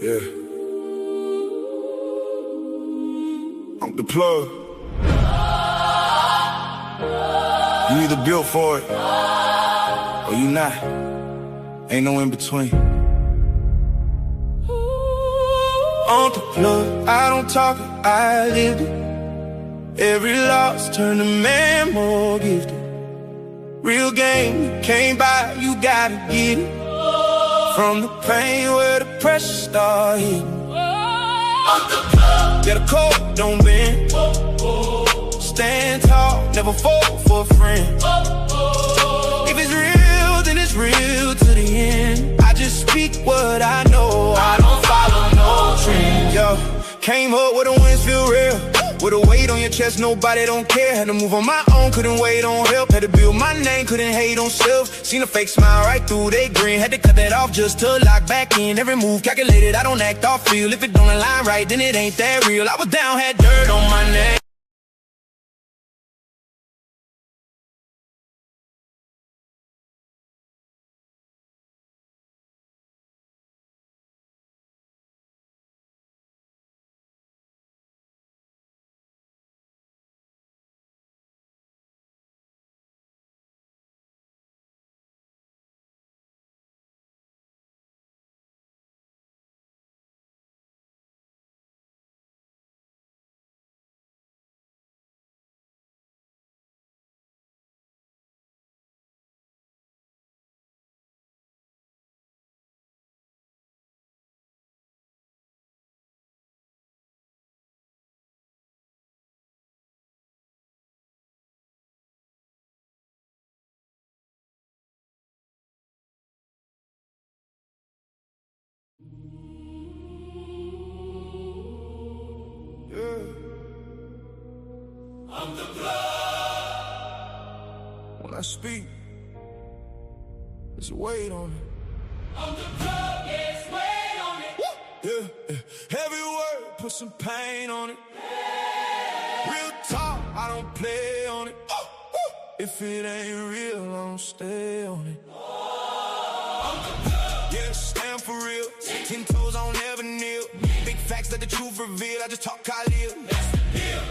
Yeah. I'm the plug. You either built for it or you not. Ain't no in between. I'm the plug. I don't talk it, I live it. Every loss turned a man more gifted. Real game, you can't buy, you gotta get it. From the pain where the pressure start hitting. Yeah, the cold don't bend. Stand tall, never fall for a friend. If it's real, then it's real to the end. I just speak what I know, I don't follow no trend. Yo, came up where the winds feel real. With a weight on your chest, nobody don't care. Had to move on my own, couldn't wait on help. Had to build my name, couldn't hate on self. Seen a fake smile right through they grin. Had to cut that off just to lock back in. Every move calculated, I don't act off feel. If it don't align right, then it ain't that real. I was down, had dirt on my name. I'm the plug. When I speak, there's a weight on it. I'm the plug, yes, weight on it. Yeah, yeah. Every word, put some pain on it. Yeah. Real talk, I don't play on it. If it ain't real, I don't stay on it. I'm the plug. Yeah, stand for real. 10 toes, I don't ever kneel. Big facts, let the truth reveal. I just talk, I live. That's the deal.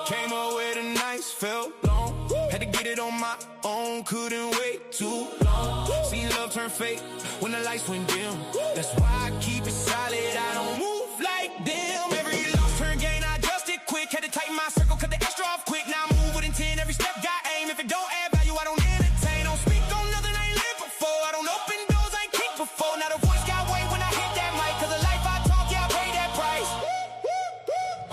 Came up where the nights felt long. Had to get it on my own, couldn't wait too long. Seen love turn fake when the lights went dim. That's why I keep it solid, I don't move like them. Every loss turn gain, I adjust it quick. Had to tighten my circle, cut the extra off quick. Now I move with intent, every step got aim. If it don't add value, I don't entertain. Don't speak on nothing I ain't lived before. I don't open doors I ain't kicked before. Now the voice got weight when I hit that mic. Cause the life I talk, yeah, I pay that price.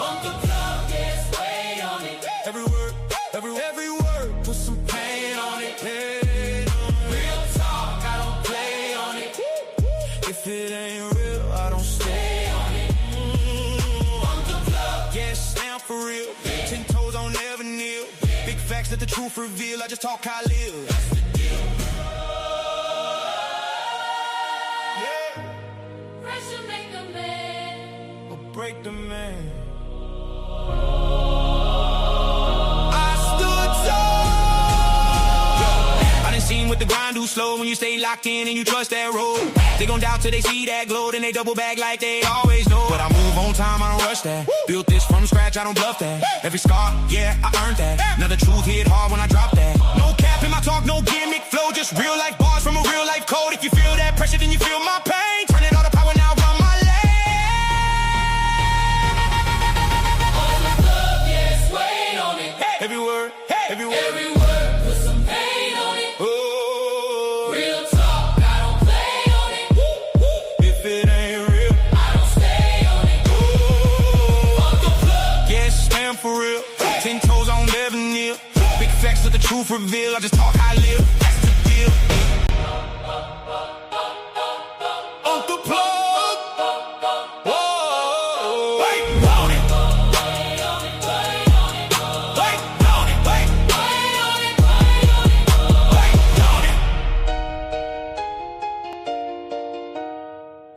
I'm the plug, yes, weight on it. Every word, put some pain on it. Pain on it. Real talk, I don't play on it. If it ain't real, I don't stay on it. I'm the plug, yeah, stand for real. 10 toes, I'll never kneel. Big facts, let the truth reveal. I just talk, I live. That's the deal. Yeah. Pressure make the man Or break the man. With the grind do slow when you stay locked in and you trust that road. They gon' doubt till they see that glow, then they double back like they always know. But I move on time, I don't rush that. Built this from scratch, I don't bluff that. Every scar, yeah, I earned that. Another truth hit hard when I drop that. No cap in my talk, no gimmick flow, just real life bars from a real life code. If you feel that pressure, then you feel my pain. Turn it all to power, now run my lane. on the plug, yes, weight on it. Every word, every word. Every word, put some pain on it. Real talk, I don't play on it. If it ain't real, I don't stay on it. I'm the plug. yeah, stand for real. 10 toes, I don't ever kneel. Big facts, let the truth reveal. I just talk, I live. That's the deal. On the plug. Whoa. Wait on it. Wait on it. Wait on it. Wait on it. Wait on it.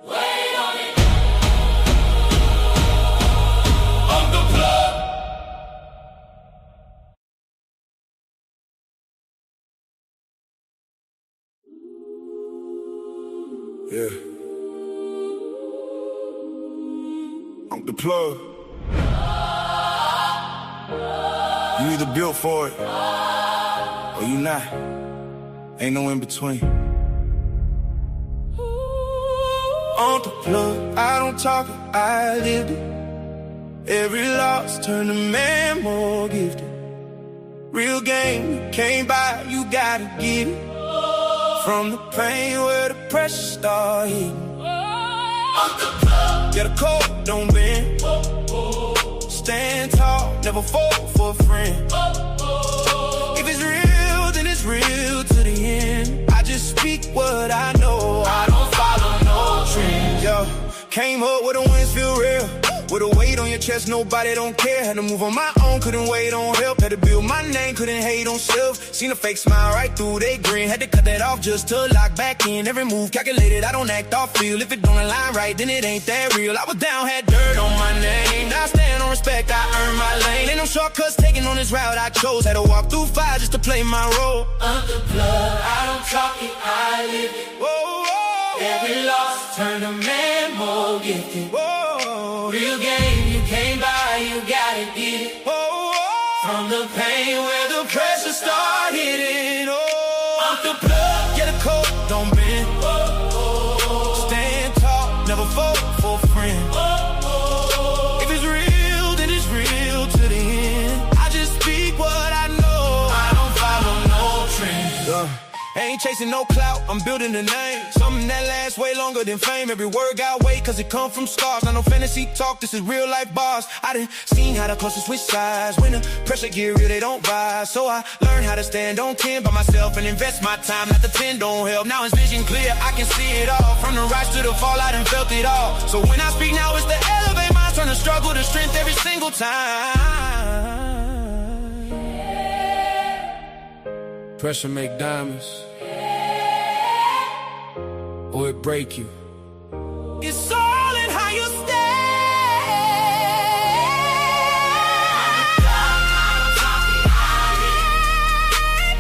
Wait on it. On the plug. Yeah. The plug. You either built for it or you not. Ain't no in between. On the plug, I don't talk it, I lived it. Every loss turned a man more gifted. Real game, you can't buy, you gotta get it. From the pain where the pressure start hitting. On the plug, get a cold, don't bend. Stand tall, never fall for a friend. If it's real, then it's real to the end. I just speak what I know, I don't follow no trends. Yo, came up where the winds feel real. With a weight on your chest, nobody don't care. Had to move on my own, couldn't wait on help. Had to build my name, couldn't hate on self. Seen a fake smile right through they grin. Had to cut that off just to lock back in. Every move calculated, I don't act off feel. If it don't align right, then it ain't that real. I was down, had dirt on my name. Now I stand on respect, I earn my lane. Ain't no shortcuts taking on this route I chose. Had to walk through fire just to play my role. Under blood, I don't talk it, I live it. Whoa, whoa. Every loss turned a man more gifted. Whoa. Real game, you can't buy, you gotta get it. Whoa, whoa. From the pain where the pressure start hitting. Oh, Off the plug, get a coat, don't bend. Stand tall, never fall for a friend. If it's real, then it's real to the end. I just speak what I know, I don't follow no trends. Ain't chasing no clout, I'm building a name. Something that lasts way longer than fame. Every word got weight cause it come from scars. Not no fantasy talk, this is real life bars. I done seen how the closest switch sides. When the pressure get real, they don't rise. So I learned how to stand on 10 by myself and invest my time. Not the 10 don't help, now it's vision clear, I can see it all. From the rise to the fall, I done felt it all. So when I speak now, it's to elevate minds. Turn the struggle to strength every single time. Pressure make diamonds, or it break you. It's all in how you stand.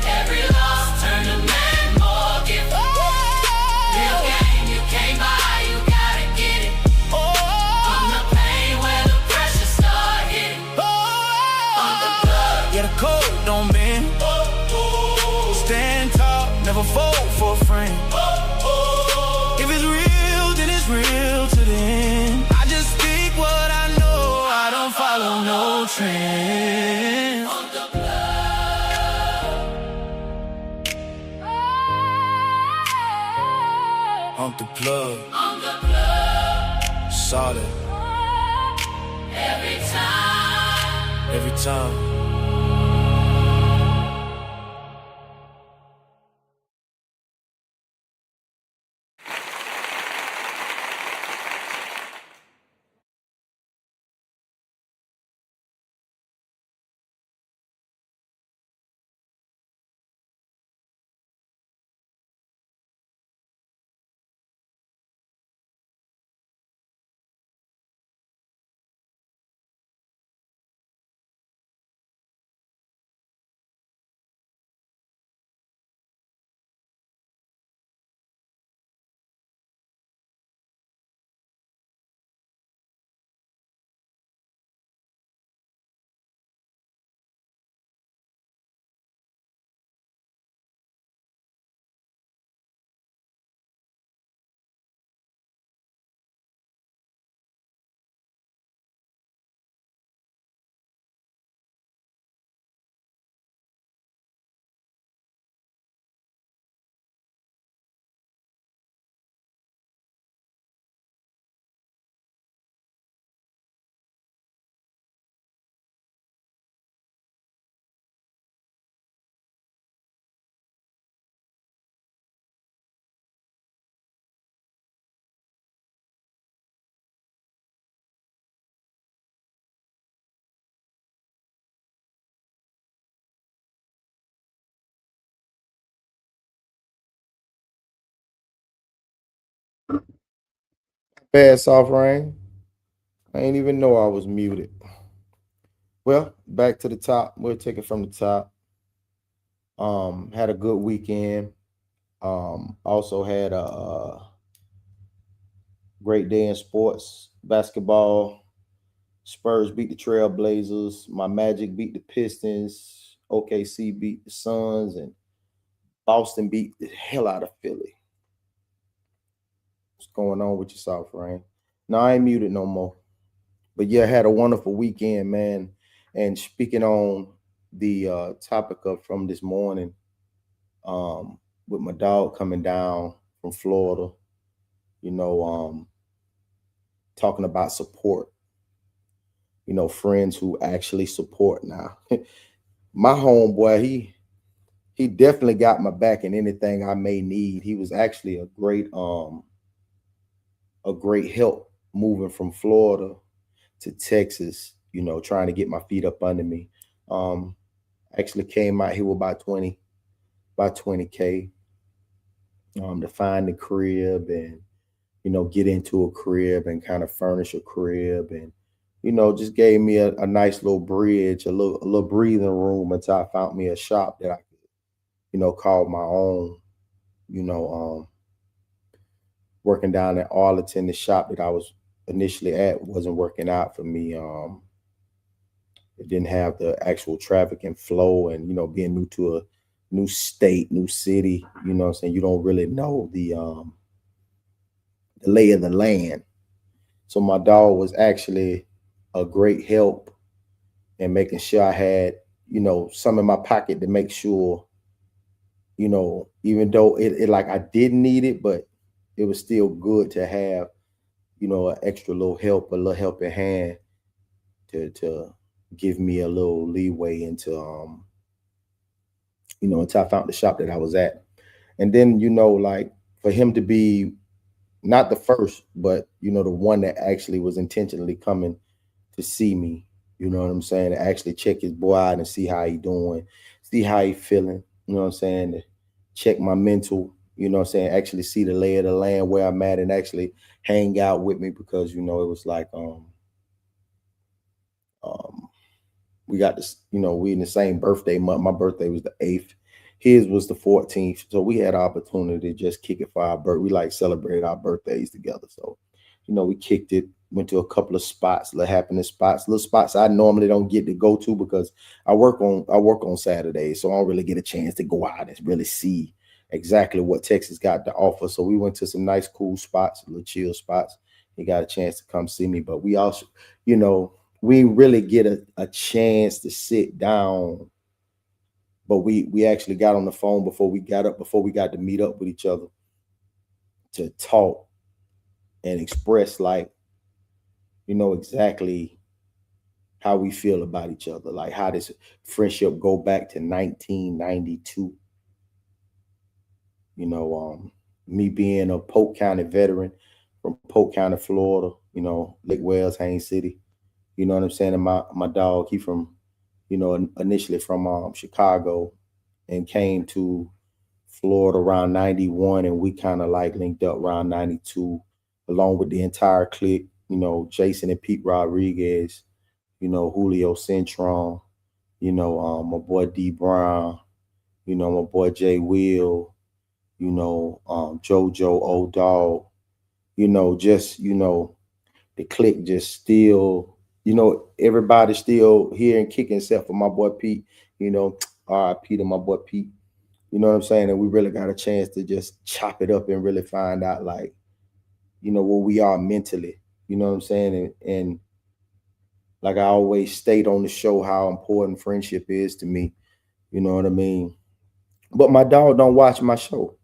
Every loss turned a man more gifted. Real game, you can't buy, you gotta get it. From the pain where the pressure start hitting. On the plug, Get a cold, don't bend. Stand tall, never fall for a friend. If it's real, then it's real to the end. I just speak what I know, I don't follow no trends. on the plug. On the plug, On the plug. solid, Every time. every time. Bad soft rain. I ain't even know I was muted. Well, back to the top. We'll take it from the top. Had a good weekend. Also had a great day in sports, basketball. Spurs beat the Trailblazers. My Magic beat the Pistons. OKC beat the Suns, and Boston beat the hell out of Philly. What's going on with yourself, Rain? No, I ain't muted no more. But yeah, I had a wonderful weekend, man. And speaking on the topic of from this morning, with my dog coming down from Florida, you know, talking about support, friends who actually support now. My homeboy, he definitely got my back in anything I may need. He was actually a great help moving from Florida to Texas, trying to get my feet up under me. Actually came out here with about 20K to find the crib and get into a crib and kind of furnish a crib, and just gave me a nice little bridge, a little breathing room until I found me a shop that I could call my own. Working down at Arlington, the shop that I was initially at wasn't working out for me. It didn't have the actual traffic and flow, and being new to a new state, new city, what I'm saying, you don't really know the lay of the land. So my dog was actually a great help in making sure I had, some in my pocket to make sure, even though it like I didn't need it, but it was still good to have, an extra little help, a little helping hand to give me a little leeway into until I found the shop that I was at. And then, like for him to be not the first, but the one that actually was intentionally coming to see me, you know what I'm saying, to actually check his boy out and see how he doing, see how he feeling, you know what I'm saying, to check my mental, what I'm saying, actually see the lay of the land where I'm at and actually hang out with me, because it was like we got this, we in the same birthday month. My birthday was the 8th. His was the 14th. So we had opportunity to just kick it for our birthday. We like celebrated our birthdays together. So, we kicked it, went to a couple of spots, little happening spots, little spots I normally don't get to go to because I work on Saturdays. So I don't really get a chance to go out and really see exactly what Texas got to offer. So we went to some nice, cool spots, little chill spots. He got a chance to come see me. But we also, we really get a chance to sit down. But we actually got on the phone before we got to meet up with each other to talk and express, like, exactly how we feel about each other, like how this friendship go back to 1992. Me being a Polk County veteran from Polk County, Florida, Lake Wales, Haines City, you know what I'm saying? And my dog, he from, initially from Chicago and came to Florida around 91, and we kind of like linked up around 92 along with the entire clique, Jason and Pete Rodriguez, Julio Centron, my boy D Brown, my boy Jay Will, JoJo Old Dog, just, the clique just still, everybody's still here and kicking except for my boy Pete, RIP to my boy Pete, you know what I'm saying? And we really got a chance to just chop it up and really find out, like, where we are mentally, you know what I'm saying? And like I always state on the show how important friendship is to me, you know what I mean? But my dog don't watch my show.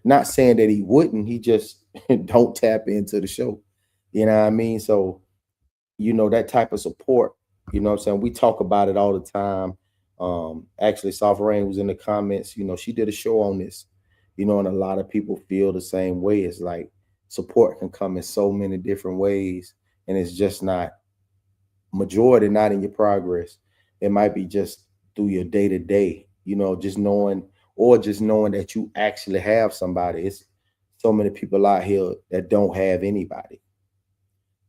Not saying that he wouldn't, he just don't tap into the show. You know what I mean? So, that type of support, you know what I'm saying? We talk about it all the time. Actually, Soft Rain was in the comments, she did a show on this, and a lot of people feel the same way. It's like support can come in so many different ways, and it's just not majority, not in your progress. It might be just through your day to day, just knowing that you actually have somebody. It's so many people out here that don't have anybody.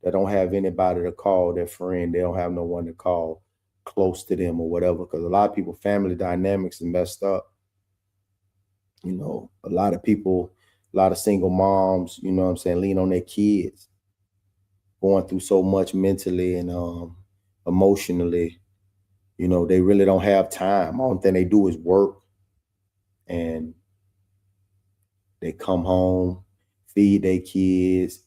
They don't have anybody to call their friend. They don't have no one to call close to them or whatever. Because a lot of people, family dynamics is messed up. A lot of people, a lot of single moms, lean on their kids. going through so much mentally and emotionally. You know, they really don't have time. Only thing they do is work, and they come home, feed their kids,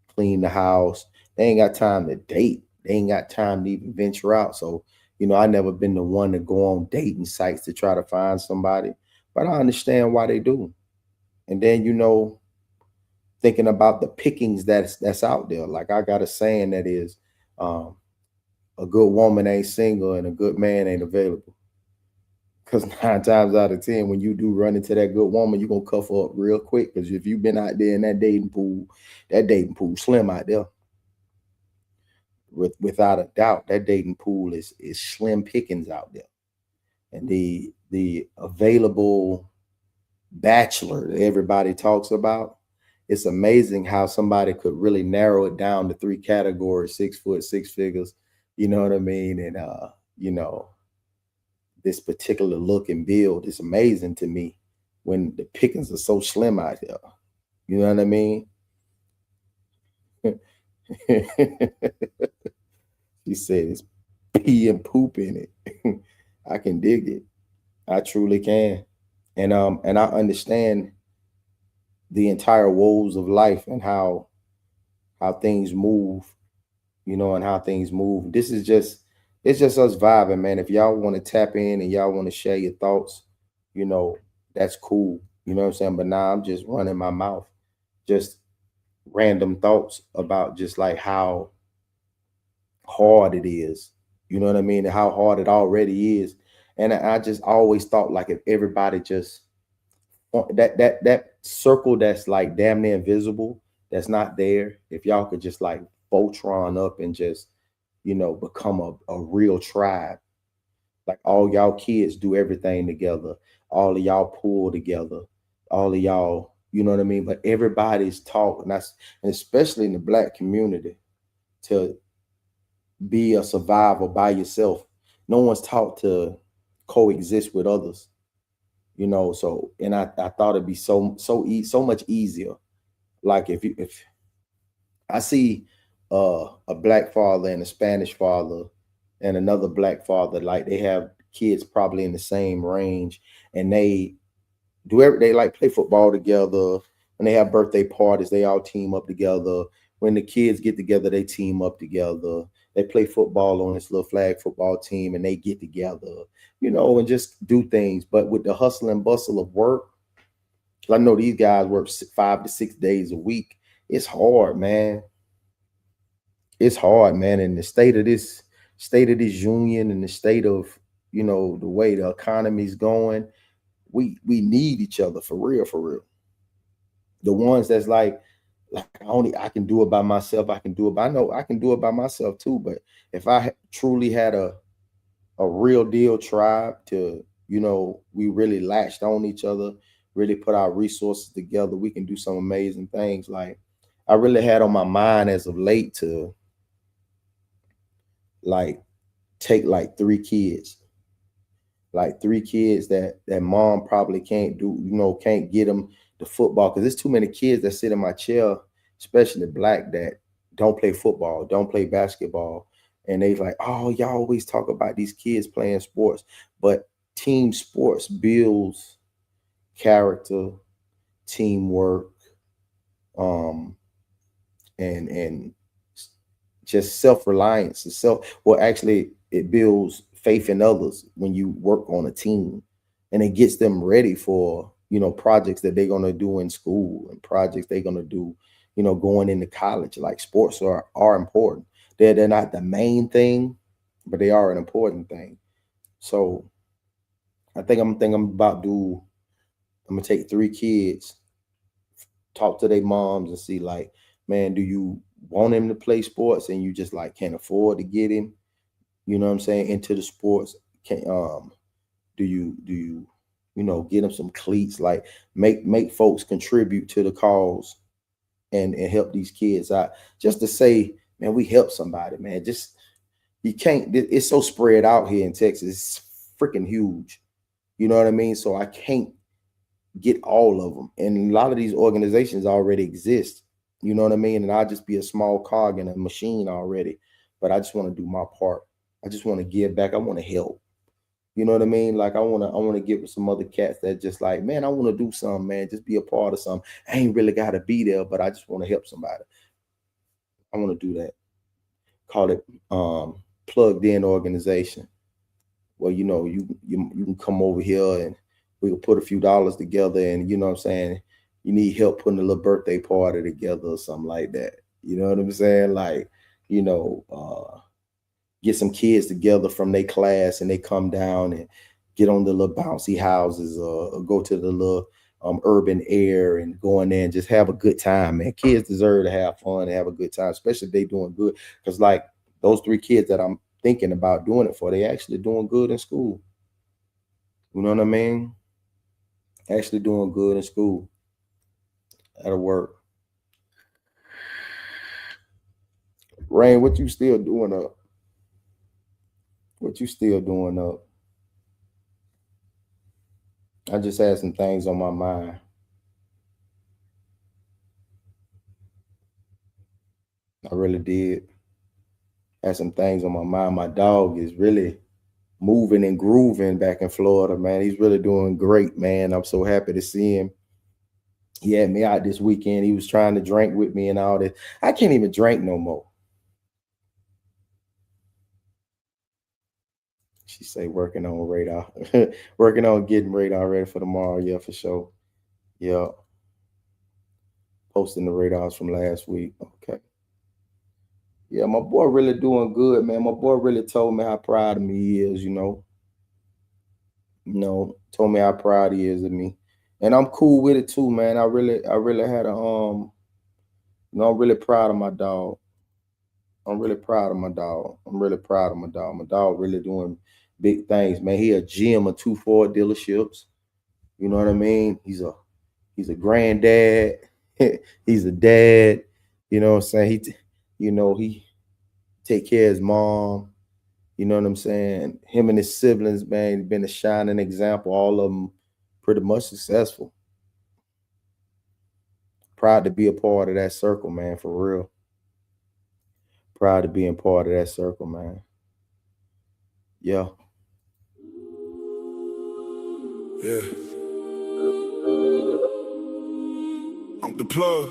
clean the house. They ain't got time to date. They ain't got time to even venture out. So, you know, I never been the one to go on dating sites to try to find somebody, but I understand why they do. And then, you know, thinking about the pickings that's out there. Like I got a saying that is, um, a good woman ain't single and a good man ain't available. Because 9 times out of 10, when you do run into that good woman, you're gonna cuff her up real quick. Because if you've been out there in that dating pool slim out there. Without a doubt, that dating pool is slim pickings out there. And the available bachelor that everybody talks about, it's amazing how somebody could really narrow it down to 3 categories: 6 foot, 6 figures, you know what I mean? And you know, this particular look and build is amazing to me when the pickings are so slim out here. You know what I mean? She said it's pee and poop in it. I can dig it. I truly can. And I understand the entire woes of life and how things move, you know, and how things move. This is just it's just us vibing, man. If y'all want to tap in and y'all want to share your thoughts, you know, that's cool. You know what I'm saying? But now I'm just running my mouth, just random thoughts about just like how hard it is. You know what I mean? And how hard it already is. And I just always thought like if everybody just that circle that's like damn near invisible, that's not there, if y'all could just like Voltron up and just, you know, become a real tribe. Like all y'all kids do everything together. All of y'all pull together. All of y'all, you know what I mean? But everybody's taught, and especially in the black community, to be a survivor by yourself. No one's taught to coexist with others, you know. So, and I thought it'd be so much easier. Like if I see a black father and a Spanish father and another black father, like they have kids probably in the same range, and they like play football together. When they have birthday parties, they all team up together. When the kids get together, they team up together. They play football on this little flag football team and they get together, you know, and just do things. But with the hustle and bustle of work, I know these guys work 5 to 6 days a week. It's hard, man. It's hard, man. And the state of this union and the state of, you know, the way the economy's going, we need each other for real, for real. The ones that's like I can do it by myself. I can do it. I know I can do it by myself too. But if I truly had a real deal tribe to, you know, we really latched on each other, really put our resources together, we can do some amazing things. Like I really had on my mind as of late to like take like 3 kids that mom probably can't do, you know, can't get them the football because there's too many kids that sit in my chair, especially black, that don't play football, don't play basketball, and they like, oh, y'all always talk about these kids playing sports, but team sports builds character, teamwork, um, and just self-reliance and well actually it builds faith in others when you work on a team, and it gets them ready for, you know, projects that they're going to do in school and projects they're going to do, you know, going into college. Like sports are important. They're not the main thing, but they are an important thing. So I think I'm about to I'm gonna take 3 kids, talk to their moms and see like, man, do you want him to play sports and you just like can't afford to get him, you know what I'm saying, into the sports? Can do you you know, get them some cleats, like make folks contribute to the cause and help these kids out. Just to say, man, we help somebody, man. Just you can't, it's so spread out here in Texas. It's freaking huge. You know what I mean? So I can't get all of them. And a lot of these organizations already exist. You know what I mean? And I'll just be a small cog in a machine already. But I just want to do my part. I just want to give back. I want to help. You know what I mean? Like I want to give some other cats that just like, man, I want to do something, man. Just be a part of something. I ain't really got to be there, but I just want to help somebody. I want to do that. Call it plugged in organization. Well, you know, you can come over here and we can put a few dollars together, and you know what I'm saying, you need help putting a little birthday party together or something like that. You know what I'm saying? Like, you know, get some kids together from their class and they come down and get on the little bouncy houses or go to the little urban air and go in there and just have a good time, man. Kids deserve to have fun and have a good time, especially if they doing good. Because like those 3 kids that I'm thinking about doing it for, they actually doing good in school. You know what I mean? Actually doing good in school. That'll work. Rain, what you still doing up? What you still doing up? I just had some things on my mind. I really did. Had some things on my mind. My dog is really moving and grooving back in Florida, man. He's really doing great, man. I'm so happy to see him. He had me out this weekend. He was trying to drink with me and all this. I can't even drink no more. She say working on radar. Working on getting radar ready for tomorrow. Yeah, for sure. Yeah. Posting the radars from last week. Okay. Yeah, my boy really doing good, man. My boy really told me how proud of me he is, you know. Told me how proud he is of me. And I'm cool with it too, man. I really had a I'm really proud of my dog. I'm really proud of my dog. My dog really doing big things, man. He a GM of 2 Ford dealerships. You know what I mean? He's a granddad. He's a dad. You know what I'm saying? He take care of his mom. You know what I'm saying? Him and his siblings, man, been a shining example. All of them pretty much successful. Proud to be a part of that circle, man, for real. Proud to be a part of that circle, man. Yeah. Yeah. I'm the plug.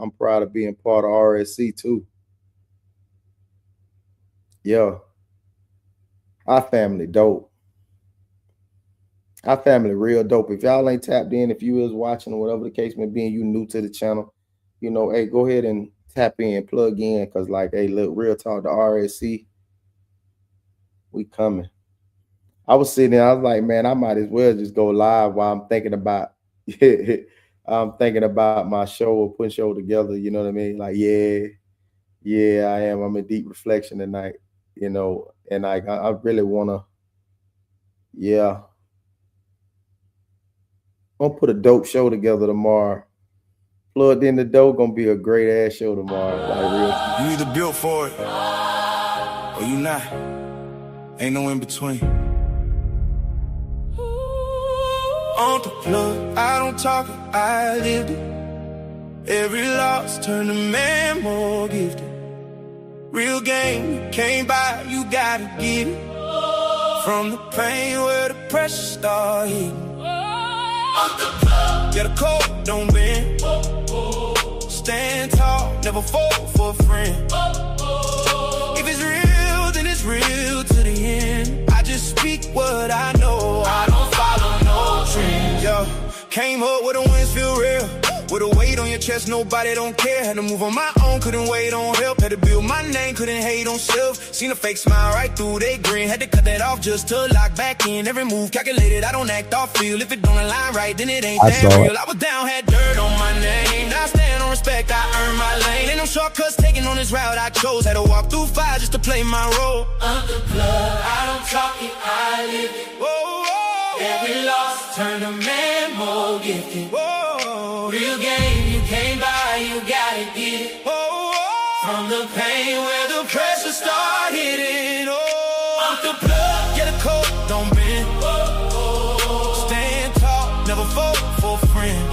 I'm proud of being part of RSC too. Yeah. Our family dope. Our family real dope. If y'all ain't tapped in, if you is watching or whatever the case may be, and you new to the channel, you know, hey, go ahead and tap in, plug in, because like, hey, look, real talk, the RSC, we coming. I was sitting there, I was like, man, I might as well just go live while I'm thinking about my show or putting show together, you know what I mean? Like, yeah, I am. I'm in deep reflection tonight, you know, and I really want to, I'm gonna put a dope show together tomorrow. Plugged in the dope, gonna be a great ass show tomorrow. Like, you either built for it or you not. Ain't no in between. On the plug, I don't talk it, I lived it. Every loss turned a man more gifted. Real game, you can't buy, you gotta get it. From the pain where the pressure start hitting. On the plug, get a cold, don't bend. Stand tall, never fall for a friend. If it's real, then it's real to the end. I just speak what I know, I don't follow no trends. Yo, came up where the winds feel real. With a weight on your chest, nobody don't care. Had to move on my own, couldn't wait on help. Had to build my name, couldn't hate on self. Seen a fake smile right through they grin. Had to cut that off just to lock back in. Every move calculated, I don't act off feel. If it don't align right, then it ain't that real. I was down, had dirt on my name. Now I stand on respect, I earned my lane. Ain't no shortcuts taking on this route I chose. Had to walk through fire just to play my role. I'm the plug, I don't talk it, I live it. Whoa, Every loss turned a man more gifted. whoa, Real game, you can't buy, you gotta get it. whoa. From the pain where the pressure start hitting. Oh, I'm the plug, get a coat, don't bend. Stand tall, never fall for a friend.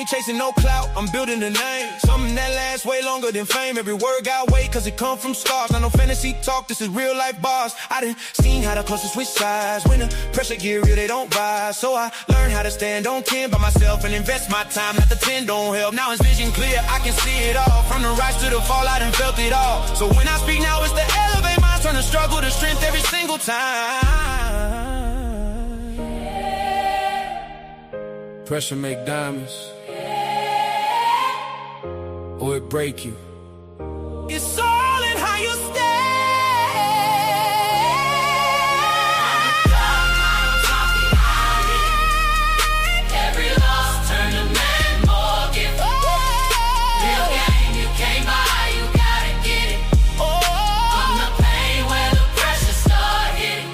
ain't chasing no clout, I'm building a name. Something that lasts way longer than fame. Every word got weight cause it come from scars. Not no fantasy talk, this is real life bars. I done seen how the closest switch sides. When the pressure get real, they don't rise. So I learned how to stand on 10 by myself and invest my time. Not the 10 don't help, now it's vision clear, I can see it all. From the rise to the fall, I done felt it all. So when I speak now, it's to elevate minds. Turn the struggle to strength every single time. Pressure make diamonds, or it break you. It's all in how you stand. Every loss turn a man more gifted. Real game you can't buy, you gotta get it. From the pain where the pressure start hitting.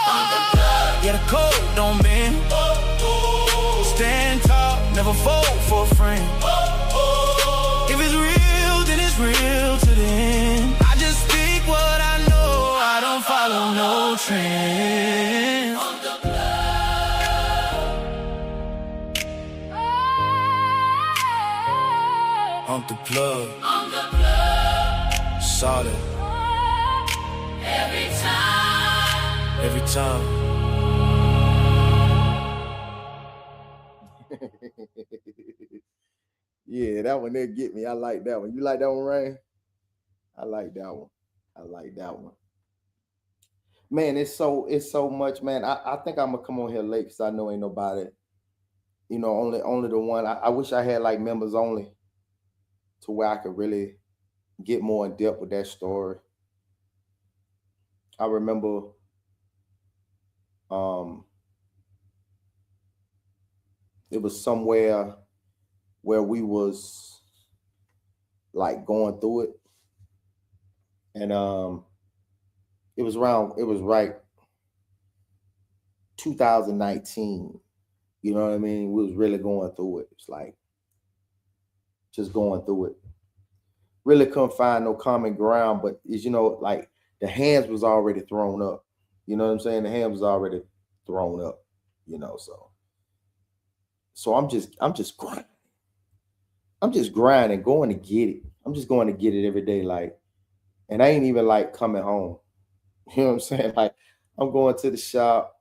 On the blood, Yeah, the code don't bend. Stand tall, never fold for a friend. If it's real, then it's real to the end. I just speak what I know, I don't follow no trends. on the blood. Hump the plug, On the blood. solid, Every time. every time. Yeah, that one there get me. I like that one. You like that one, Rain? I like that one. I like that one. Man, it's so much, man. I think I'm gonna come on here late because I know ain't nobody, only the one. I wish I had like members only to where I could really get more in depth with that story. I remember it was somewhere where we was like going through it, and it was right 2019. You know what I mean? We was really going through it. It's like just going through it. Really couldn't find no common ground, but like the hands was already thrown up. You know what I'm saying? The hands was already thrown up. So I'm just grinding. I'm just grinding, going to get it. I'm just going to get it every day, like, and I ain't even like coming home. You know what I'm saying? Like, I'm going to the shop,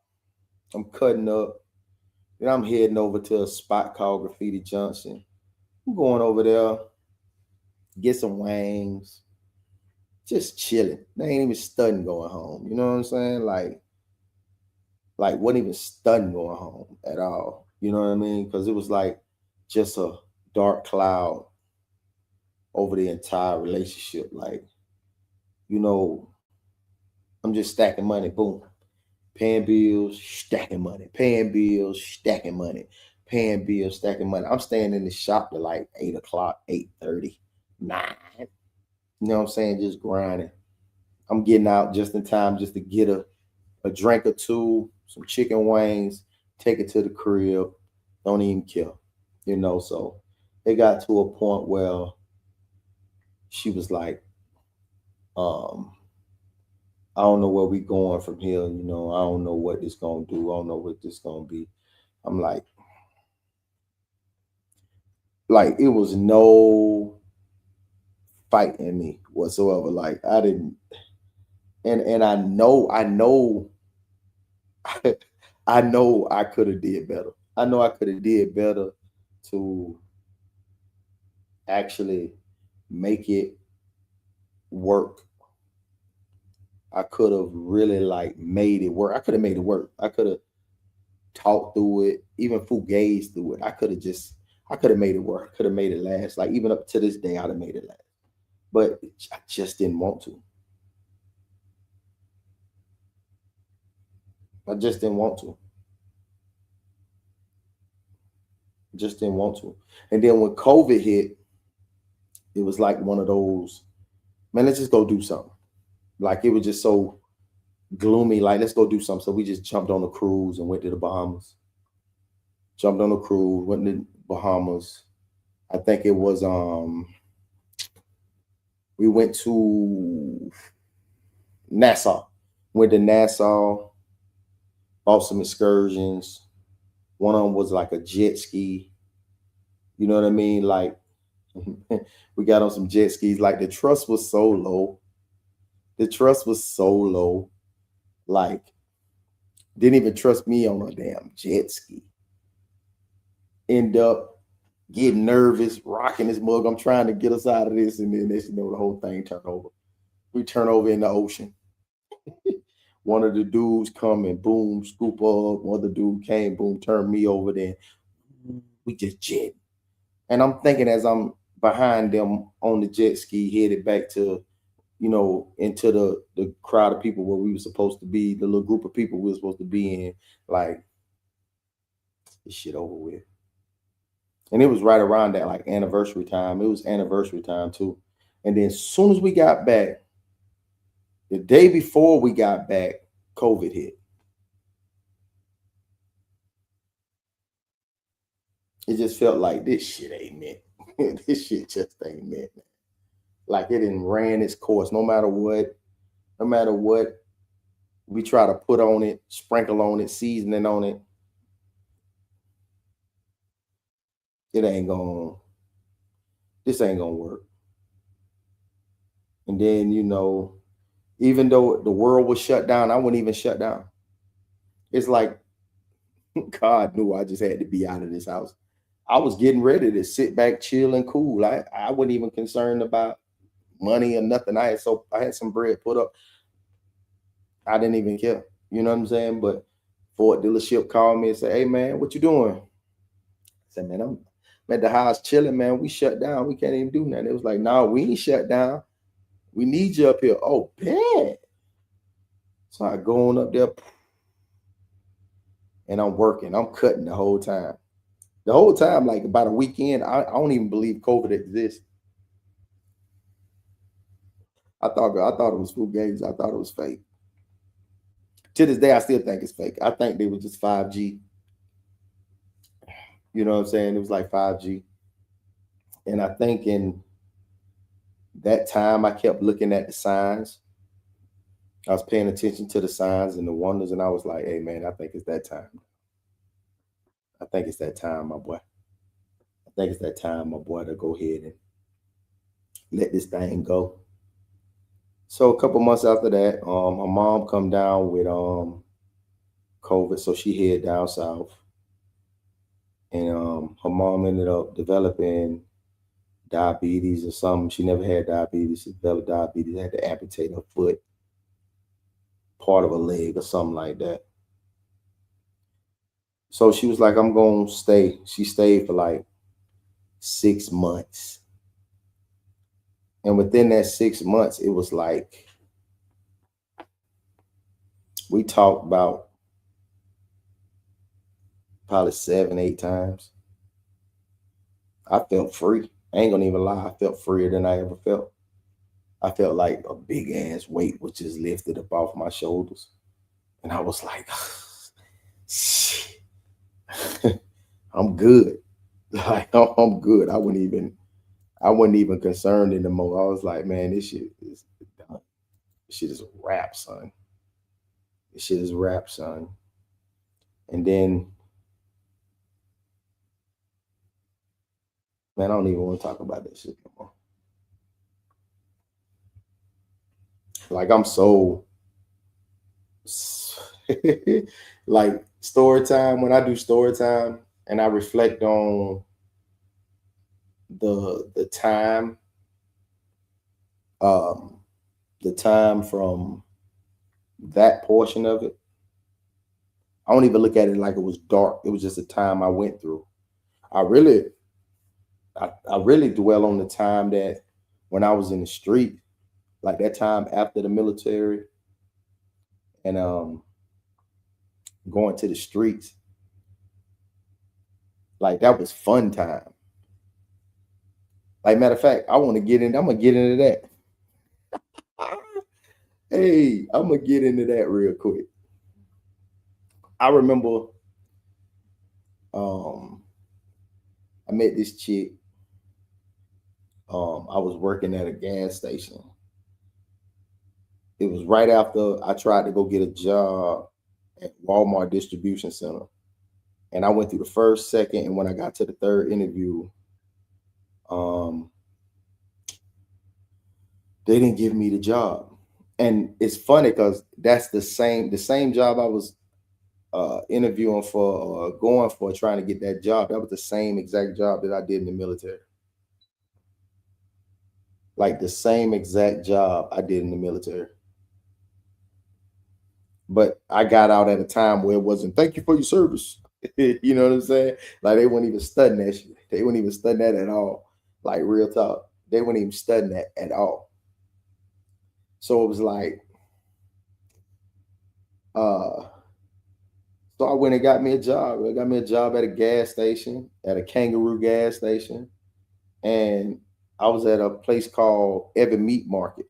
I'm cutting up, then I'm heading over to a spot called Graffiti Junction. I'm going over there, get some wings, just chilling. They ain't even studying going home. You know what I'm saying? Like wasn't even studying going home at all. You know what I mean? Because it was like just a dark cloud over the entire relationship. Like, I'm just stacking money, boom. Paying bills, stacking money, paying bills, stacking money, paying bills, stacking money. I'm staying in the shop till like 8 o'clock, 8:30, 9. You know what I'm saying? Just grinding. I'm getting out just in time just to get a drink or two, some chicken wings, take it to the crib. Don't even care. So it got to a point where she was like, I don't know where we going from here. I don't know what this gonna do. I don't know what this gonna be. I'm like it was no fight in me whatsoever. Like I didn't, and I know I know I could have did better. I know I could have did better to actually make it work. I could have really like made it work. I could have made it work. I could have talked through it, even fugazi through it. I could have made it work. I could have made it last. Like even up to this day, I'd have made it last. But I just didn't want to. I just didn't want to. Just didn't want to. And then when COVID hit, it was like one of those, man, let's just go do something. Like it was just so gloomy, like let's go do something. So we just jumped on a cruise and went to the Bahamas. Jumped on a cruise, went to the Bahamas. I think it was we went to Nassau. Went to Nassau, bought some excursions. One of them was like a jet ski. You know what I mean? Like we got on some jet skis. Like the trust was so low. The trust was so low. Like didn't even trust me on a damn jet ski. End up getting nervous, rocking this mug. I'm trying to get us out of this, and then this, the whole thing turned over. We turn over in the ocean. One of the dudes come and boom, scoop up. One other dude came, boom, turned me over. Then we just jet. And I'm thinking as I'm behind them on the jet ski, headed back to, into the crowd of people where we were supposed to be, the little group of people we were supposed to be in, like, this shit over with. And it was right around that, like, anniversary time. It was anniversary time, too. And then as soon as we got back, the day before we got back, COVID hit. It just felt like this shit ain't meant. This shit just ain't meant. Like it didn't ran its course. No matter what we try to put on it, sprinkle on it, seasoning on it, this ain't gonna work. And then, even though the world was shut down, I wouldn't even shut down. It's like God knew I just had to be out of this house. I was getting ready to sit back, chill, and cool. I wasn't even concerned about money or nothing. I had some bread put up. I didn't even care. You know what I'm saying? But Ford dealership called me and said, "Hey man, what you doing?" I said, "Man, I'm at the house chilling, man. We shut down. We can't even do nothing." It was like, "No, we ain't shut down. We need you up here." "Oh, bad." So I go on up there and I'm working. I'm cutting the whole time. The whole time, like about a weekend, I don't even believe COVID exists. I thought it was food games. I thought it was fake. To this day, I still think it's fake. I think they were just 5G. You know what I'm saying? It was like 5G. And I think in that time, I kept looking at the signs. I was paying attention to the signs and the wonders, and I was like, "Hey, man, I think it's that time. I think it's that time, my boy. I think it's that time, my boy, to go ahead and let this thing go." So a couple months after that, my mom come down with COVID, so she head down south, and her mom ended up developing diabetes or something. She never had diabetes. She developed diabetes. Had to amputate her foot, part of a leg, or something like that. So she was like, "I'm gonna stay." She stayed for like 6 months. And within that 6 months, it was like we talked about probably 7, 8 times. I felt free. I ain't gonna even lie. I felt freer than I ever felt. I felt like a big ass weight was just lifted up off my shoulders. And I was like, shit, I'm good. Like I'm good. I wasn't even concerned anymore. I was like, man, this shit is done. This shit is a wrap, son. This shit is a wrap, son. And then, man, I don't even want to talk about that shit no more. Like I'm so like story time. When I do story time and I reflect on the time from that portion of it, I don't even look at it like it was dark. It was just a time I went through. I really dwell on the time that when I was in the street, like that time after the military and going to the streets. Like that was fun time. Like matter of fact, I'm gonna get into that. Hey, I'm gonna get into that real quick. I remember I met this chick. I was working at a gas station. It was right after I tried to go get a job at Walmart Distribution Center. And I went through the first, second, and when I got to the third interview, They didn't give me the job. And it's funny because that's the same job I was interviewing for or going for, trying to get that job. That was the same exact job that I did in the military. Like the same exact job I did in the military. But I got out at a time where it wasn't thank you for your service. You know what I'm saying? Like they weren't even studying that shit. They weren't even studying that at all. Like real talk. They weren't even studying that at all. So it was like, so I went and got me a job. I got me a job at a gas station, at a Kangaroo gas station. And I was at a place called Evan Meat Market.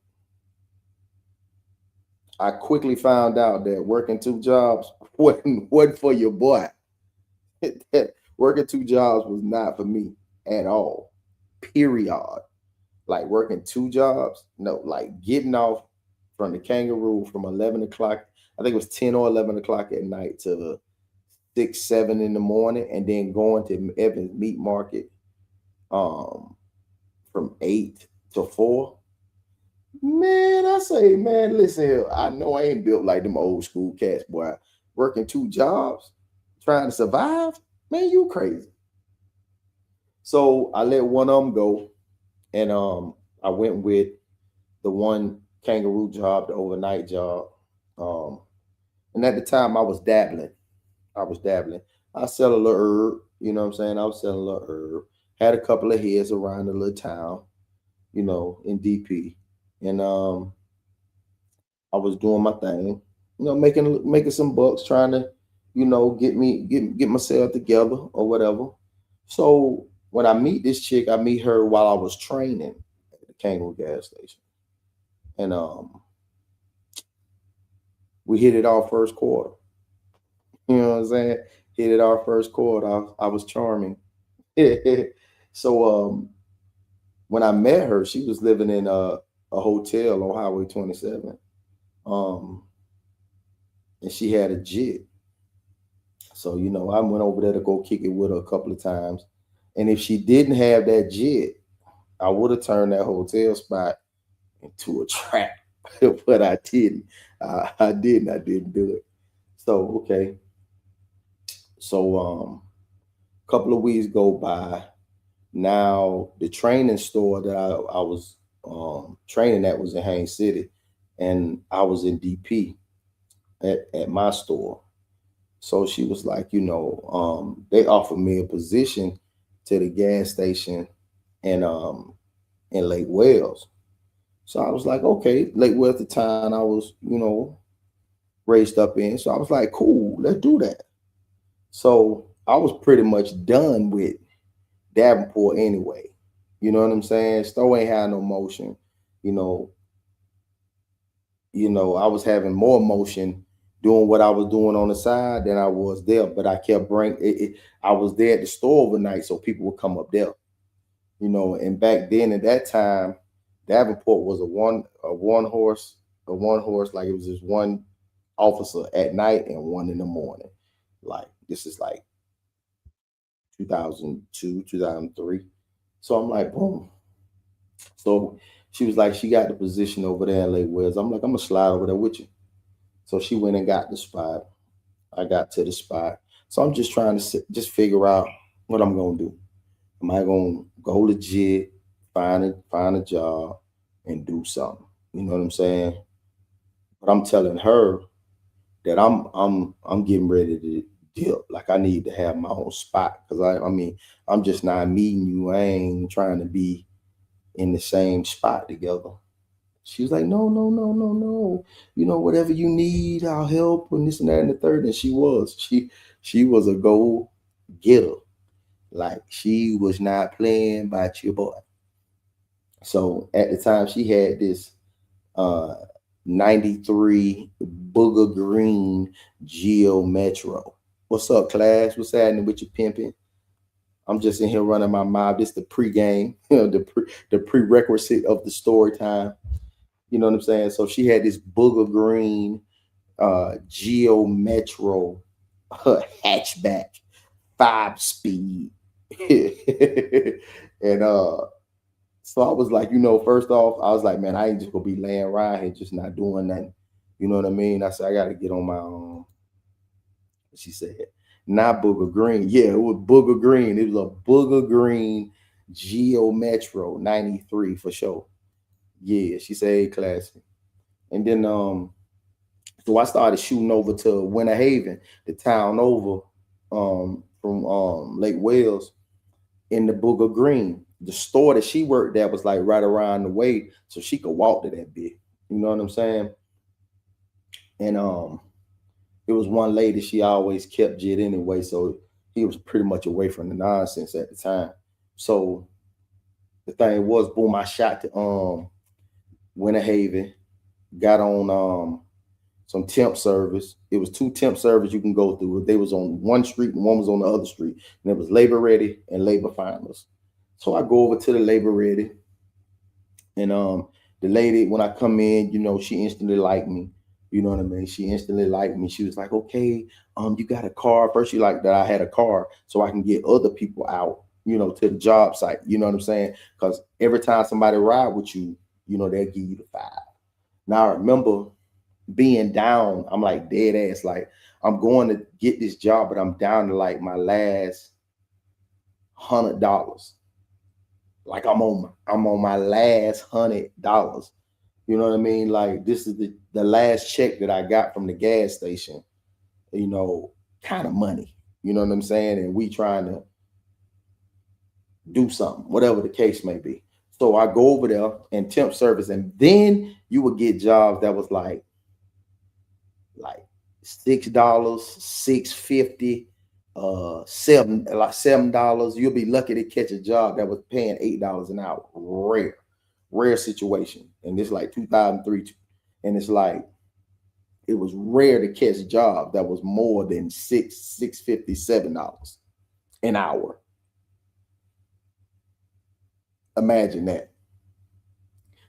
I quickly found out that working two jobs wasn't for your boy. Working two jobs was not for me at all. Period. Like working two jobs, no, like getting off from the Kangaroo from 11 o'clock, I think it was 10 or 11 o'clock at night to 6, 7 in the morning, and then going to Evans Meat Market from 8 to 4. Man, I say, man, listen here. I know I ain't built like them old school cats, boy. Working two jobs, trying to survive, man, you crazy. So I let one of them go, and I went with the one Kangaroo job, the overnight job. And at the time I was dabbling. I sell a little herb, you know what I'm saying? I was selling a little herb. Had a couple of heads around the little town, you know, in DP. And I was doing my thing, you know, making some bucks, trying to, you know, get myself together or whatever. So when I meet this chick, I meet her while I was training at the Kangaroo gas station. And we hit it our first quarter. You know what I'm saying? Hit it our first quarter. I was charming. So when I met her, she was living in a hotel on Highway 27. And she had a jet. So, you know, I went over there to go kick it with her a couple of times. And if she didn't have that jet, I would have turned that hotel spot into a trap. But I didn't. I didn't do it. So, okay. So a couple of weeks go by. Now the training store that I was training at was in Haines City, and I was in DP at my store. So she was like, you know, they offered me a position to the gas station in Lake Wales. So I was like, okay, Lake Wales at the time I was, you know, raised up in. So I was like, cool, let's do that. So I was pretty much done with Davenport anyway. You know what I'm saying? Stowe ain't had no motion. You know, I was having more motion doing what I was doing on the side than I was there. But I kept bringing it. I was there at the store overnight, so people would come up there. You know, and back then at that time, Davenport was a one horse, like it was just one officer at night and one in the morning. Like this is like 2002, 2003. So I'm like, boom. So she was like, she got the position over there in Lake Wales. I'm like, I'm gonna slide over there with you. So she went and got the spot. I got to the spot. So I'm just trying to just figure out what I'm gonna do. Am I gonna go legit, find a job, and do something? You know what I'm saying? But I'm telling her that I'm getting ready to dip. Like I need to have my own spot because I mean I'm just not meeting you. I ain't trying to be in the same spot together. She was like, no. You know, whatever you need, I'll help, and this and that and the third. And she was a go getter. Like she was not playing by your boy. So at the time she had this 93 Booger Green Geo Metro. What's up, class? What's happening with your pimping? I'm just in here running my mouth. This the pregame, you know, the prerequisite of the story time. You know what I'm saying? So she had this Booger Green Geo Metro hatchback, 5-speed. And so I was like, first off, I was like, man, I ain't just gonna be laying around here just not doing nothing. You know what I mean? I said, I gotta get on my own. She said, not Booger Green. Yeah, it was Booger Green. It was a Booger Green Geo Metro 93 for sure. Yeah, she said, hey, classy. And then so I started shooting over to Winter Haven, the town over from Lake Wales, in the Booger Green. The store that she worked at was like right around the way, so she could walk to that bit. You know what I'm saying? And it was one lady, she always kept Jit anyway, so he was pretty much away from the nonsense at the time. So the thing was, boom, I shot to Winter Haven, got on some temp service. It was two temp service you can go through. They was on one street and one was on the other street. And it was Labor Ready and Labor Finders. So I go over to the Labor Ready, and the lady, when I come in, she instantly liked me. You know what I mean? She instantly liked me. She was like, okay, you got a car. First, she liked that I had a car so I can get other people out, to the job site. You know what I'm saying? Because every time somebody ride with you, they'll give you the 5. Now I remember being down, I'm like dead ass, like I'm going to get this job, but I'm down to like my last $100. Like I'm on my last $100. You know what I mean? Like this is the last check that I got from the gas station, kind of money. You know what I'm saying? And we trying to do something, whatever the case may be. So I go over there and temp service, and then you would get jobs that was like $6, $6.50, $7. You'll be lucky to catch a job that was paying $8 an hour. Rare situation. And it's like 2003, and it's like it was rare to catch a job that was more than $6.50, $7 an hour. Imagine that.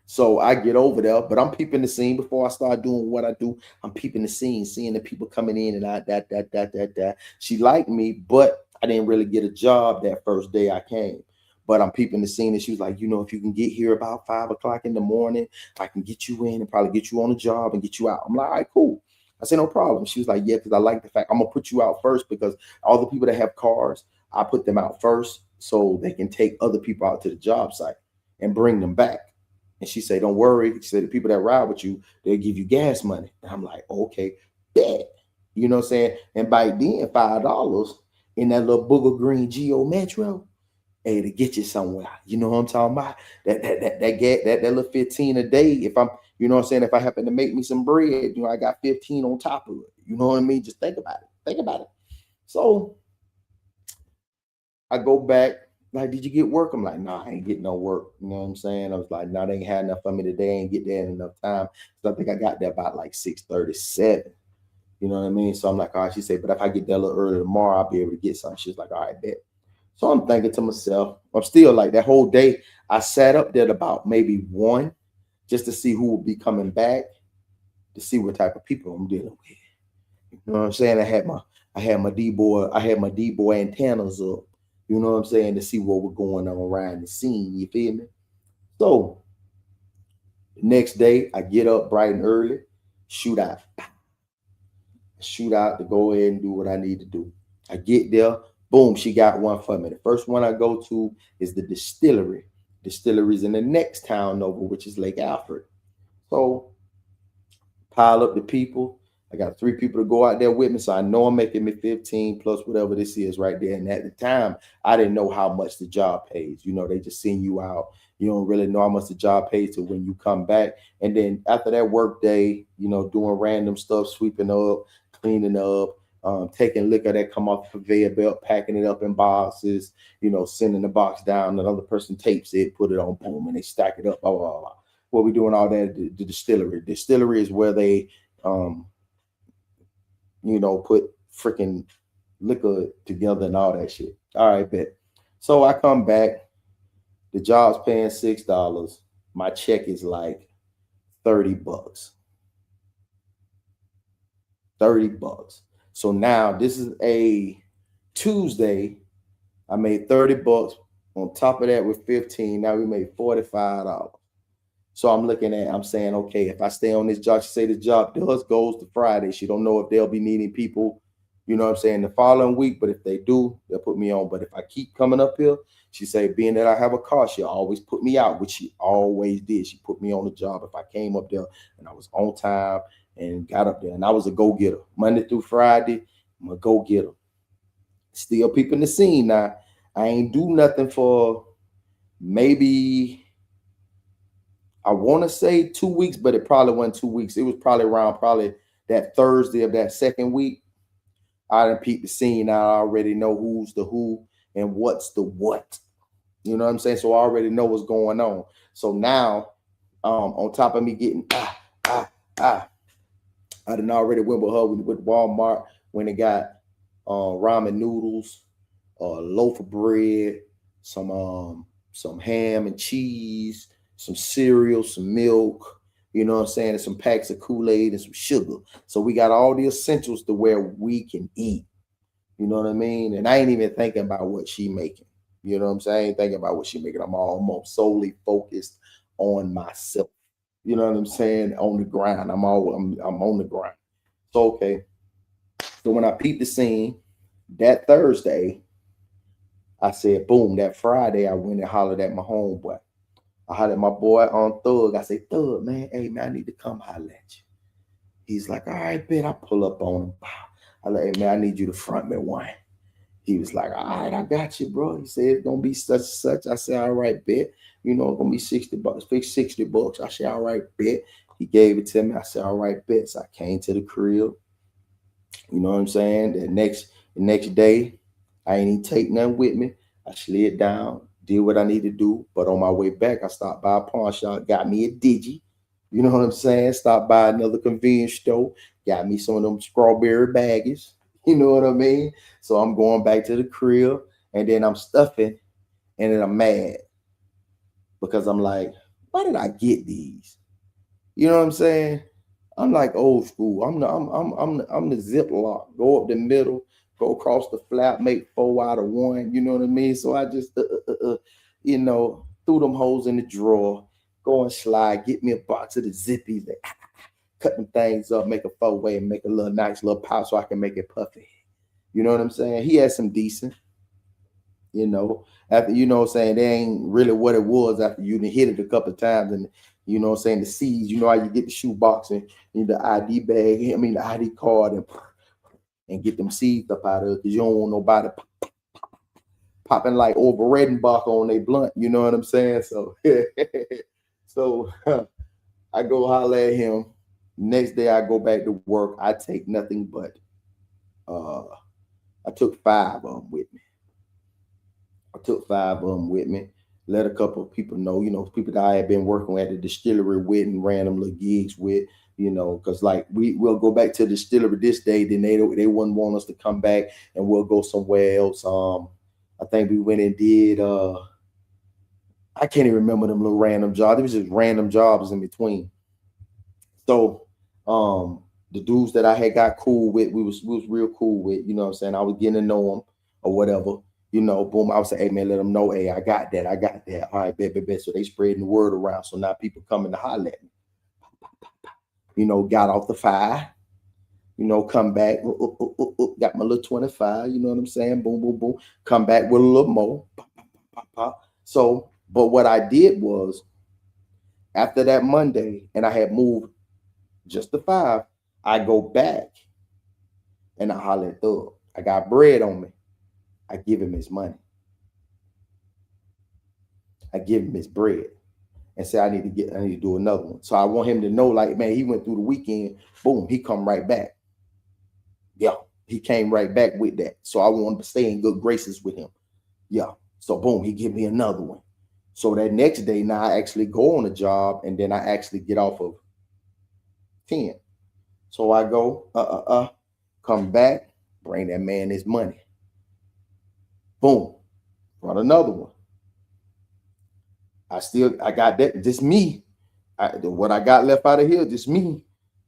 So I get over there, but I'm peeping the scene before I start doing what I do. I'm peeping the scene, seeing the people coming in and out, that. She liked me, but I didn't really get a job that first day I came. But I'm peeping the scene, and she was like, if you can get here about 5 o'clock in the morning, I can get you in and probably get you on the job and get you out. I'm like, all right, cool. I said, no problem. She was like, yeah, because I like the fact I'm going to put you out first, because all the people that have cars, I put them out first so they can take other people out to the job site and bring them back. And she said, don't worry. She said, the people that ride with you, they'll give you gas money. And I'm like, okay, bet. You know what I'm saying? And by then, $5 in that little Booger Green Geo Metro, hey, to get you somewhere. You know what I'm talking about? That little 15 a day. If I'm, you know what I'm saying? If I happen to make me some bread, I got 15 on top of it. You know what I mean? Just think about it. Think about it. So I go back. Like, did you get work? I'm like, nah, I ain't getting no work. You know what I'm saying? I was like, nah, they ain't had enough for me today. I ain't get there in enough time. So I think I got there about like 6:37. You know what I mean? So I'm like, all right, she said, but if I get there a little early tomorrow, I'll be able to get something. She's like, all right, bet. So I'm thinking to myself, I'm still like that whole day. I sat up there about maybe 1 just to see who would be coming back, to see what type of people I'm dealing with. You know what I'm saying? I had my D-boy antennas up. You know what I'm saying? To see what was going on around the scene. You feel me? So the next day, I get up bright and early, shoot out to go ahead and do what I need to do. I get there, boom, she got one for me. The first one I go to is the distillery. Distillery's in the next town over, which is Lake Alfred. So pile up the people. I got 3 people to go out there with me, so I know I'm making me 15 plus whatever this is right there. And at the time, I didn't know how much the job pays. They just send you out. You don't really know how much the job pays till when you come back. And then after that work day, doing random stuff, sweeping up, cleaning up, taking liquor that come off the conveyor belt, packing it up in boxes, sending the box down. Another person tapes it, put it on, boom, and they stack it up. Blah, blah, blah. What we doing all that? The distillery. Distillery is where they put freaking liquor together and all that shit. All right, bet. So I come back. The job's paying $6. My check is like $30. $30. So now this is a Tuesday. I made $30. On top of that, with 15, now we made $45. So I'm saying, okay, if I stay on this job, she say the job goes to Friday. She don't know if they'll be needing people, you know what I'm saying, the following week. But if they do, they'll put me on. But if I keep coming up here, she say, being that I have a car, she'll always put me out, which she always did. She put me on the job if I came up there and I was on time and got up there. And I was a go-getter. Monday through Friday, I'm a go-getter. Still peeping the scene now. I ain't do nothing for maybe, I want to say 2 weeks, but it probably wasn't 2 weeks. It was probably around that Thursday of that second week. I done peeped the scene. I already know who's the who and what's the what. You know what I'm saying? So I already know what's going on. So now, on top of me getting I done already went with her with Walmart when it got ramen noodles, a loaf of bread, some ham and cheese, some cereal, some milk, you know what I'm saying, and some packs of Kool-Aid and some sugar. So we got all the essentials to where we can eat. You know what I mean? And I ain't even thinking about what she making. You know what I'm saying? I ain't thinking about what she making. I'm almost solely focused on myself. You know what I'm saying? On the grind. I'm on the grind. So okay. So when I peeped the scene that Thursday, I said, boom, that Friday, I went and hollered at my homeboy. I hollered at my boy on Thug. I said, Thug, man, hey, man, I need to come holler at you. He's like, all right, bet. I pull up on him. I like, hey, man, I need you to front me one. He was like, all right, I got you, bro. He said, it's going to be such and such. I said, all right, bet. You know, it's going to be $60. Fix $60. I said, all right, bet. He gave it to me. I said, all right, bet. So I came to the crib. You know what I'm saying? The next day, I ain't even take nothing with me. I slid down, did what I need to do. But on my way back, I stopped by a pawn shop, got me a Digi. You know what I'm saying? Stopped by another convenience store, got me some of them strawberry baggies. You know what I mean? So I'm going back to the crib, and then I'm stuffing, and then I'm mad because I'm like, why did I get these? You know what I'm saying? I'm like old school. I'm the Ziploc. Go up the middle, go across the flap, make 4 out of 1. You know what I mean? So I just, you know, threw them holes in the drawer, go and slide, get me a box of the Zippies, cut them things up, make a 4-way, and make a little nice little pouch so I can make it puffy. You know what I'm saying? He had some decent, you know, after, you know what I'm saying, they ain't really what it was after you done hit it a couple of times and, you know what I'm saying, the seeds, you know how you get the shoe box and the ID bag, the ID card and get them seeds up out of it because you don't want nobody popping like over Redenbach on their blunt, you know what I'm saying? So, so I go holler at him. Next day I go back to work. I take nothing but, I took 5 of them with me. Let a couple of people know, you know, people that I had been working at the distillery with and random little gigs with, you know, because like we'll go back to the distillery this day, then they wouldn't want us to come back and we'll go somewhere else. I think we went and did, I can't even remember them little random jobs. It was just random jobs in between. So the dudes that I had got cool with, we was real cool with, you know what I'm saying? I was getting to know them or whatever. You know, boom, I would say, hey, man, let them know, hey, I got that. All right, bet. So they spreading the word around. So now people coming to holler at me. You know, got off the 5. You know, come back, got my little 25. You know what I'm saying? Boom, boom, boom. Come back with a little more. So, but what I did was, after that Monday, and I had moved just the 5, I go back and I holler at Thug. I got bread on me. I give him his money. I give him his bread and say, I need to do another one. So I want him to know, like, man, he went through the weekend, boom, he come right back. Yeah, he came right back with that. So I wanted to stay in good graces with him. Yeah. So boom, he give me another one. So that next day, now I actually go on a job and then I actually get off of 10. So I go, come back, bring that man his money. Boom, run another one. I got that, just me. What I got left out of here, just me.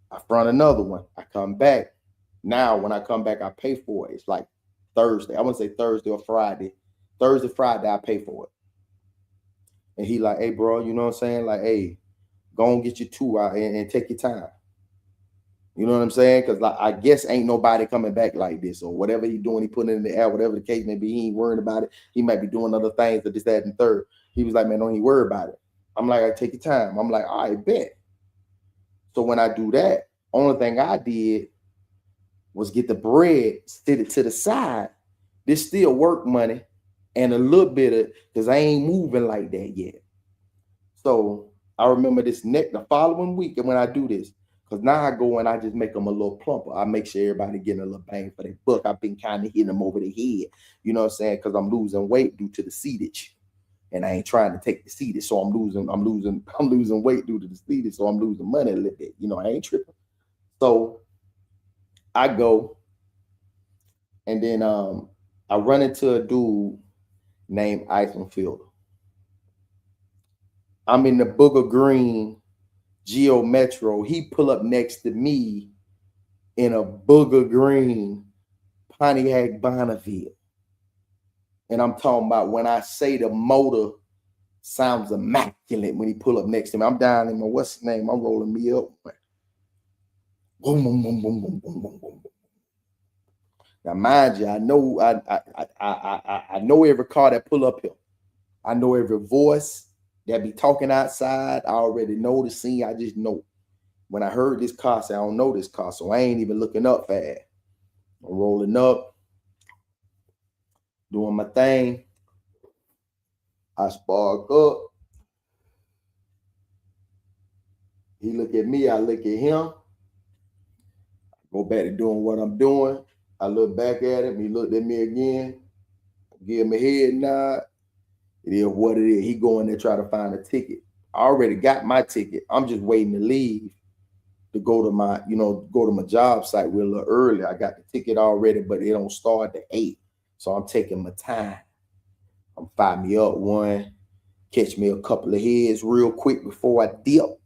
I front another one. I come back. Now, when I come back, I pay for it. It's like Thursday. I want to say Thursday or Friday. Thursday, Friday, I pay for it. And he like, hey, bro, you know what I'm saying? Like, hey, go and get your 2 out and take your time. You know what I'm saying? Because like, I guess ain't nobody coming back like this, or whatever he doing, he putting it in the air, whatever the case may be. He ain't worrying about it. He might be doing other things, but this, that, and third. He was like, man, don't even worry about it. I'm like, I take your time. I'm like, all right, bet. So when I do that, only thing I did was get the bread, sit it to the side. This still work money and a little bit of, because I ain't moving like that yet. So I remember the following week, and when I do this, because now I go and I just make them a little plumper. I make sure everybody getting a little bang for their buck. I've been kind of hitting them over the head, you know what I'm saying? Because I'm losing weight due to the seatage. And I ain't trying to take the seated, so I'm losing weight due to the seated, so I'm losing money a little bit. You know, I ain't tripping. So I go, and then I run into a dude named Iceland Fielder. I'm in the Booger Green Geo Metro. He pull up next to me in a Booger Green Pontiac Bonneville. And I'm talking about when I say the motor sounds immaculate when he pull up next to me. I'm down in my, what's his name? I'm rolling me up. Boom, boom, boom, boom, boom, boom, boom, boom. Now, mind you, I know every car that pull up here. I know every voice that be talking outside. I already know the scene. I just know. When I heard this car, say I don't know this car, so I ain't even looking up fast. I'm rolling up, doing my thing. I spark up. He look at me, I look at him. Go back to doing what I'm doing. I look back at him, he looked at me again. Give him a head nod. It is what it is. He going there try to find a ticket. I already got my ticket. I'm just waiting to leave to go to my, go to my job site. We're a little early. I got the ticket already, but it don't start at 8. So I'm taking my time. I'm fire me up one, catch me a couple of heads real quick before I dip.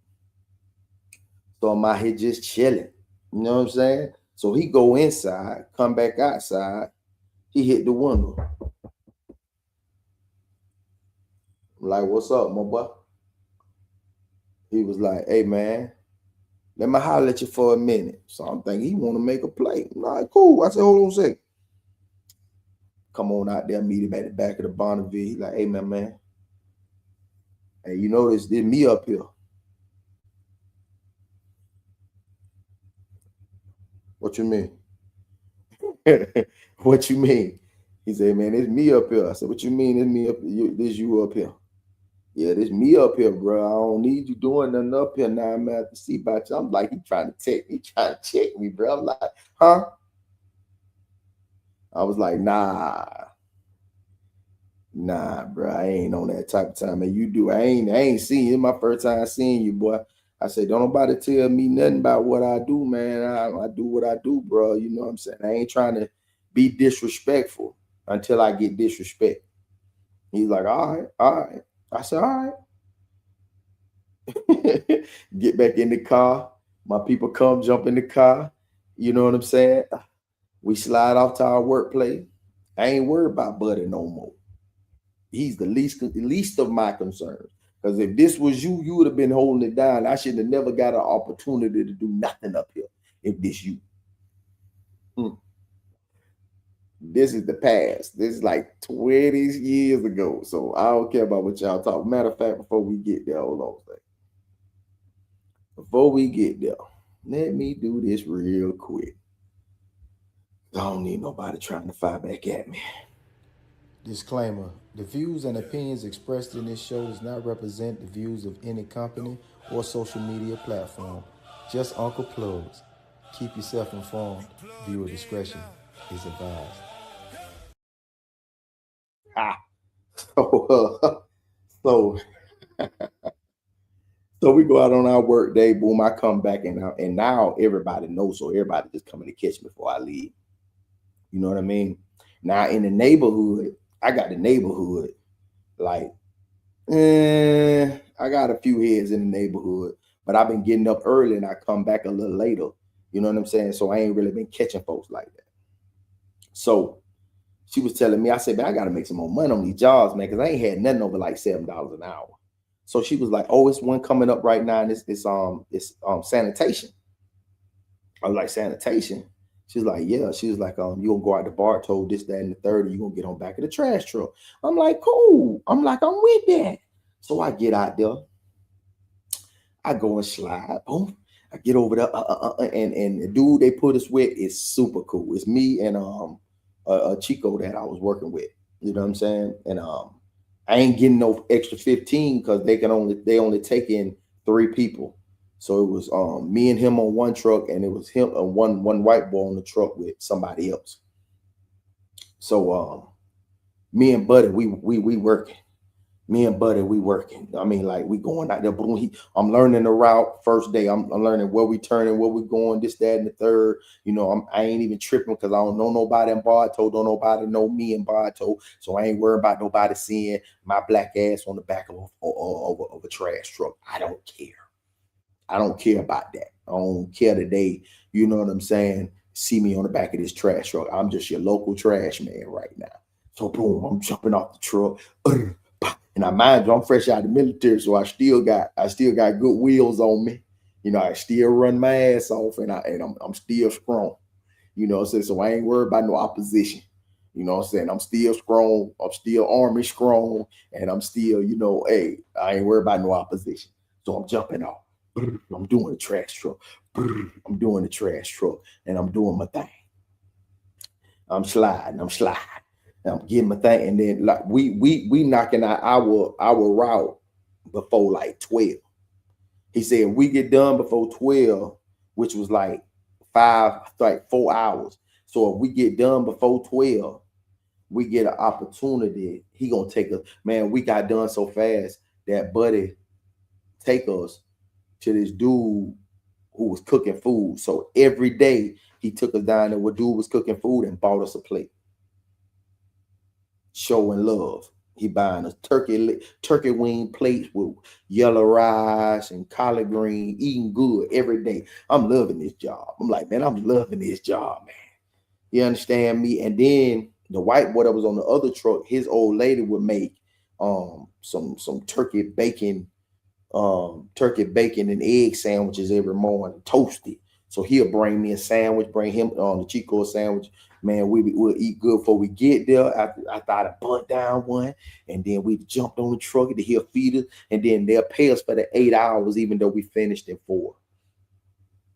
So I'm out here just chilling. You know what I'm saying? So he go inside, come back outside. He hit the window. I'm like, what's up, my boy? He was like, hey, man, let me holler at you for a minute. So I'm thinking he want to make a play. I'm like, cool. I said, hold on a second. Come on out there, meet him at the back of the Bonneville. He's like, hey, man. Hey, you know this me up here. What you mean? What you mean? He said, man, it's me up here. I said, what you mean it's me up here? This you up here. Yeah, this me up here, bro. I don't need you doing nothing up here now. I'm at to see about you. I'm like, he trying to check me, bro. I'm like, huh? I was like, nah, bro. I ain't on that type of time. And you do. I ain't seen you. It's my first time seeing you, boy. I said, don't nobody tell me nothing about what I do, man. I do what I do, bro. You know what I'm saying? I ain't trying to be disrespectful until I get disrespect. He's like, all right. I said, all right. Get back in the car. My people come, jump in the car. You know what I'm saying? We slide off to our workplace. I ain't worried about Buddy no more. He's the least of my concerns. Because if this was you, you would have been holding it down. I should have never got an opportunity to do nothing up here if this you. This is the past. This is like 20 years ago. So I don't care about what y'all talk. Matter of fact, before we get there, hold on a second. Before we get there, let me do this real quick. I don't need nobody trying to fire back at me. Disclaimer. The views and opinions expressed in this show does not represent the views of any company or social media platform. Just Uncle Plugs. Keep yourself informed. Viewer discretion is advised. So we go out on our work day. Boom, I come back and now everybody knows. So everybody just coming to catch me before I leave. You know what I mean? Now in the neighborhood, I got the neighborhood. Like, I got a few heads in the neighborhood, but I've been getting up early and I come back a little later. You know what I'm saying? So I ain't really been catching folks like that. So she was telling me, I said, man, I got to make some more money on these jobs, man, because I ain't had nothing over like $7 an hour. So she was like, oh, it's one coming up right now, and it's sanitation. I was like, sanitation? She was like, yeah. She was like, you gonna go out to Bartow, this, that, and the third, and you gonna get on back of the trash truck. I'm like, cool. I'm like, I'm with that. So I get out there. I go and slide. Boom. I get over there, and the dude they put us with is super cool. It's me and a Chico that I was working with. You know what I'm saying? And I ain't getting no extra 15 because they only take in 3 people. So it was me and him on one truck, and it was him one white boy on the truck with somebody else. So me and Buddy, we working. Me and Buddy, we working. I mean, like, we going out there. Boom, I'm learning the route. First day, I'm learning where we turning, where we going, this, that, and the third. You know, I ain't even tripping because I don't know nobody in Bartow. Don't nobody know me in Bartow. So I ain't worried about nobody seeing my black ass on the back of a trash truck. I don't care. I don't care about that. I don't care today. You know what I'm saying? See me on the back of this trash truck. I'm just your local trash man right now. So boom, I'm jumping off the truck. And I mind you, I'm fresh out of the military, so I still got good wheels on me. You know, I still run my ass off, and I'm still strong. You know what I'm saying? So I ain't worried about no opposition. You know what I'm saying? I'm still strong. I'm still Army strong, and I'm still, you know, hey, I ain't worried about no opposition. So I'm jumping off. I'm doing the trash truck. I'm doing the trash truck, and I'm doing my thing. I'm sliding. I'm getting my thing, and then like we knocking out our route before like 12. He said we get done before 12, which was like 4 hours. So if we get done before 12, we get an opportunity. He gonna take us. Man, we got done so fast that Buddy take us to this dude who was cooking food. So every day he took us down there where dude was cooking food and bought us a plate. Showing love. He buying us turkey wing plates with yellow rice and collard green, eating good every day. I'm loving this job. I'm like, man, I'm loving this job, man. You understand me? And then the white boy that was on the other truck, his old lady would make some turkey bacon and egg sandwiches every morning, toasted. So he'll bring me a sandwich, bring him the Chico sandwich. Man, we'll eat good before we get there. I thought I bunt down one, and then we jumped on the truck and he'll feed us, and then they'll pay us for the 8 hours, even though we finished in 4.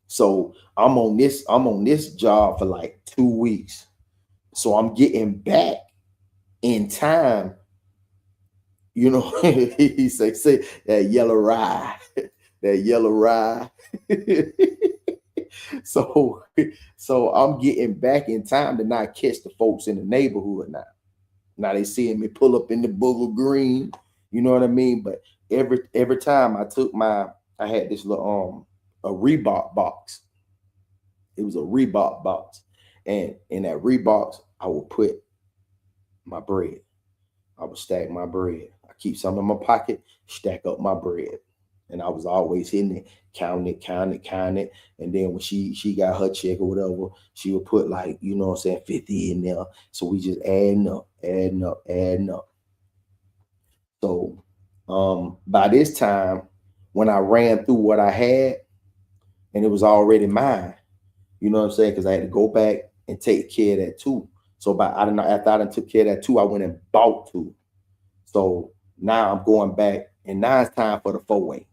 So I'm on this job for like 2 weeks. So I'm getting back in time. You know, he say that yellow rye, that yellow rye. So I'm getting back in time to not catch the folks in the neighborhood now. Now they seeing me pull up in the Booger Green, you know what I mean? But every time I had this little a Reebok box. It was a Reebok box, and in that Reebok I would put my bread. I would stack my bread. I keep some in my pocket, stack up my bread. And I was always hitting it, counting it. And then when she got her check or whatever, she would put like, you know what I'm saying, 50 in there. So we just adding up. So by this time, when I ran through what I had, and it was already mine, you know what I'm saying? Because I had to go back and take care of that too. So after I took care of that too, I went and bought 2. So now I'm going back, and now it's time for the 4-way.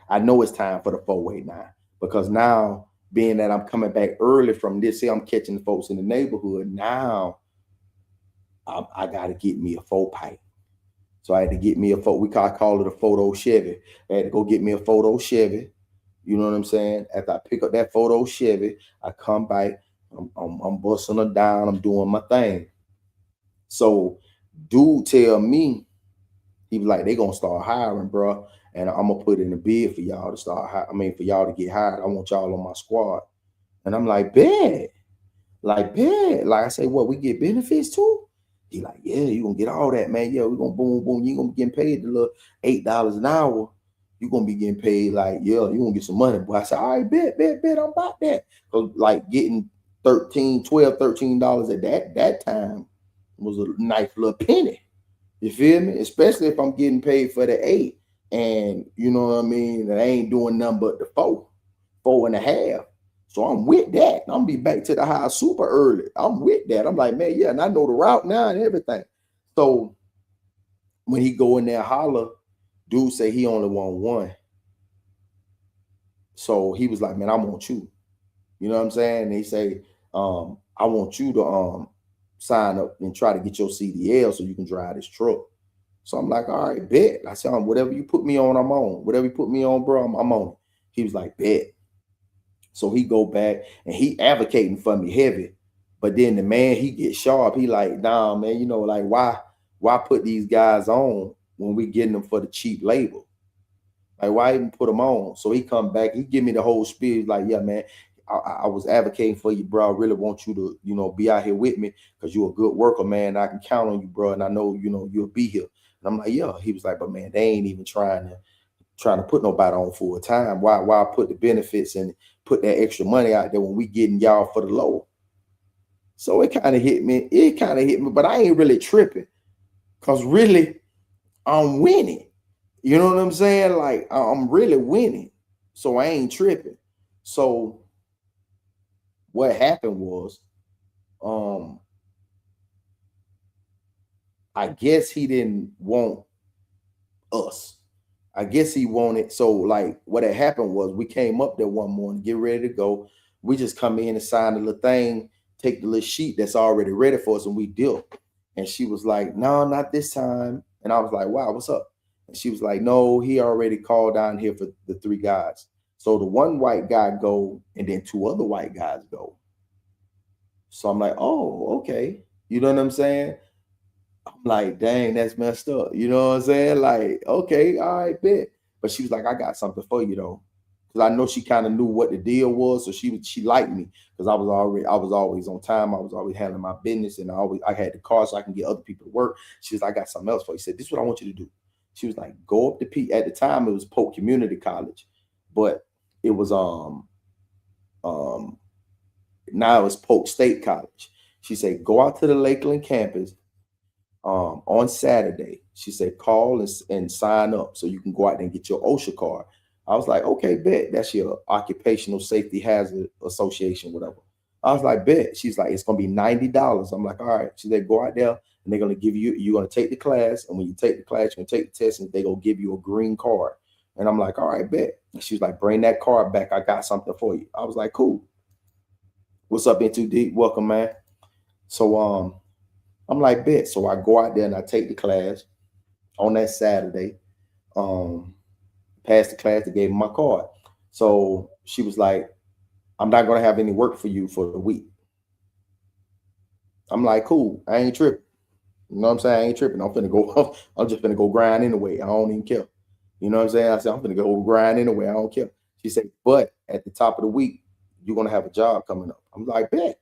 I know it's time for the 4-way now, because now, being that I'm coming back early from this, I'm catching the folks in the neighborhood. Now I got to get me a 4-pipe. So I had to get me a we call it a photo Chevy. I had to go get me a photo Chevy. You know what I'm saying? After I pick up that photo Chevy, I come back. I'm busting her down. I'm doing my thing. So dude tell me, he was like, they gonna start hiring, bro. And I'm gonna put in a bid for y'all to for y'all to get hired. I want y'all on my squad. And I'm like, bet. Like I say, what, we get benefits too? He like, yeah, you gonna get all that, man. Yeah, we gonna boom. You gonna be getting paid the little $8 an hour. You gonna be getting paid like, yeah, you gonna get some money. But I said, all right, bet, I'm about that. Cause like getting $13 at that time was a nice little penny. You feel me? Especially if I'm getting paid for the 8. And you know what I mean? And I ain't doing nothing but the 4.5. So I'm with that. I'm be back to the house super early. I'm with that. I'm like, man, yeah, and I know the route now and everything. So when he go in there holler, dude say he only want one. So he was like, man, I want you. You know what I'm saying? And he say, I want you to sign up and try to get your CDL so you can drive this truck. So I'm like, all right, bet. I said, whatever you put me on, I'm on. Whatever you put me on, bro, I'm on it. He was like, bet. So he go back and he advocating for me heavy. But then the man, he gets sharp. He like, nah, man, you know, like why put these guys on when we getting them for the cheap labor? Like, why even put them on? So he come back, he give me the whole spiel. He's like, yeah, man, I was advocating for you, bro. I really want you to, you know, be out here with me because you're a good worker, man. I can count on you, bro. And I know, you know, you'll be here. And I'm like, yeah. He was like, but man, they ain't even trying to put nobody on full time. Why put the benefits and put that extra money out there when we getting y'all for the low? So it kind of hit me. But I ain't really tripping because really I'm winning. You know what I'm saying? Like I'm really winning. So I ain't tripping. So what happened was, I guess he didn't want us. I guess he wanted, so like what had happened was we came up there one morning, get ready to go. We just come in and sign the little thing, take the little sheet that's already ready for us, and we dip. And she was like, no, not this time. And I was like, wow, what's up? And she was like, no, he already called down here for the 3 guys. So the one white guy go, and then 2 other white guys go. So I'm like, oh, okay. You know what I'm saying? I'm like, dang, that's messed up. You know what I'm saying? Like, okay, all right, bet. But she was like, I got something for you though. Because I know she kind of knew what the deal was. So she liked me because I was always on time. I was always handling my business, and I had the car so I can get other people to work. She was like, I got something else for you. She said, this is what I want you to do. She was like, go up to P. At the time, it was Polk Community College, but it was now it's Polk State College. She said, go out to the Lakeland campus on Saturday. She said, call and sign up so you can go out there and get your OSHA card. I was like, okay, bet. That's your Occupational Safety Hazard Association, whatever. I was like, bet. She's like, it's going to be $90. I'm like, all right. She said, go out there and they're going to give you're going to take the class. And when you take the class, you're going to take the test and they're going to give you a green card. And I'm like, all right, bet. And she was like, bring that card back. I got something for you. I was like, cool. What's up, Into Deep? Welcome, man. So, I'm like, bet. So I go out there and I take the class on that Saturday. Passed the class, they gave me my card. So she was like, I'm not going to have any work for you for the week. I'm like, cool. I ain't tripping. You know what I'm saying? I ain't tripping. I'm just finna go grind anyway. I don't even care. You know what I'm saying? I said, I'm finna go grind anyway. I don't care. She said, but at the top of the week, you're going to have a job coming up. I'm like, bet.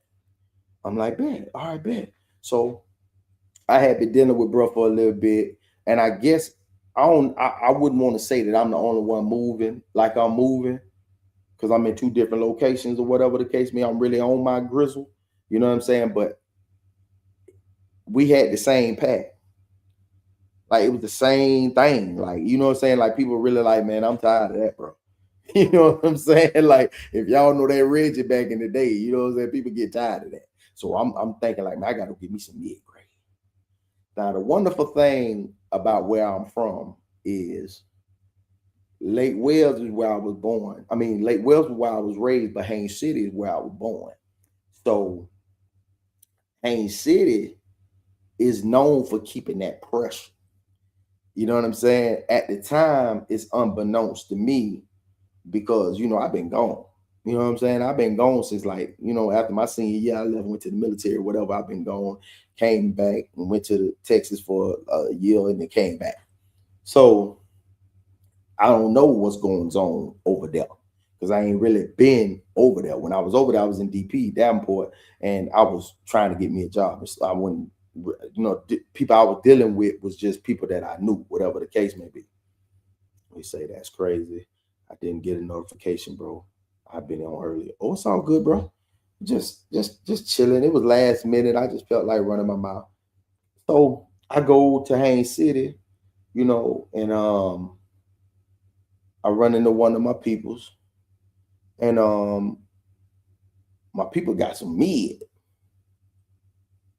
All right, bet. So I had been dealing with bro for a little bit. And I guess I wouldn't want to say that I'm the only one moving like I'm moving because I'm in 2 different locations or whatever the case may be. I'm really on my grizzle. You know what I'm saying? But we had the same path. Like it was the same thing. Like, you know what I'm saying? Like people really like, man, I'm tired of that, bro. You know what I'm saying? Like if y'all know that Reggie back in the day, you know what I'm saying? People get tired of that. So I'm thinking like, man, I got to give me some mid-grade. Now, the wonderful thing about where I'm from is Lake Wales is where I was born. I mean, Lake Wales is where I was raised, but Haines City is where I was born. So Haines City is known for keeping that pressure. You know what I'm saying? At the time, it's unbeknownst to me because, you know, I've been gone. You know what I'm saying? I've been gone since like, you know, after my senior year, I left, went to the military, whatever. I've been gone, came back and went to Texas for a year and then came back. So I don't know what's going on over there because I ain't really been over there. When I was over there, I was in DP, Davenport, and I was trying to get me a job. I wouldn't, you know, people I was dealing with was just people that I knew, whatever the case may be. We say that's crazy. I didn't get a notification, bro. I've been on earlier. Oh, it's all good, bro. Just chilling. It was last minute. I just felt like running my mouth. So I go to Haines City, and I run into one of my peoples, and my people got some mid,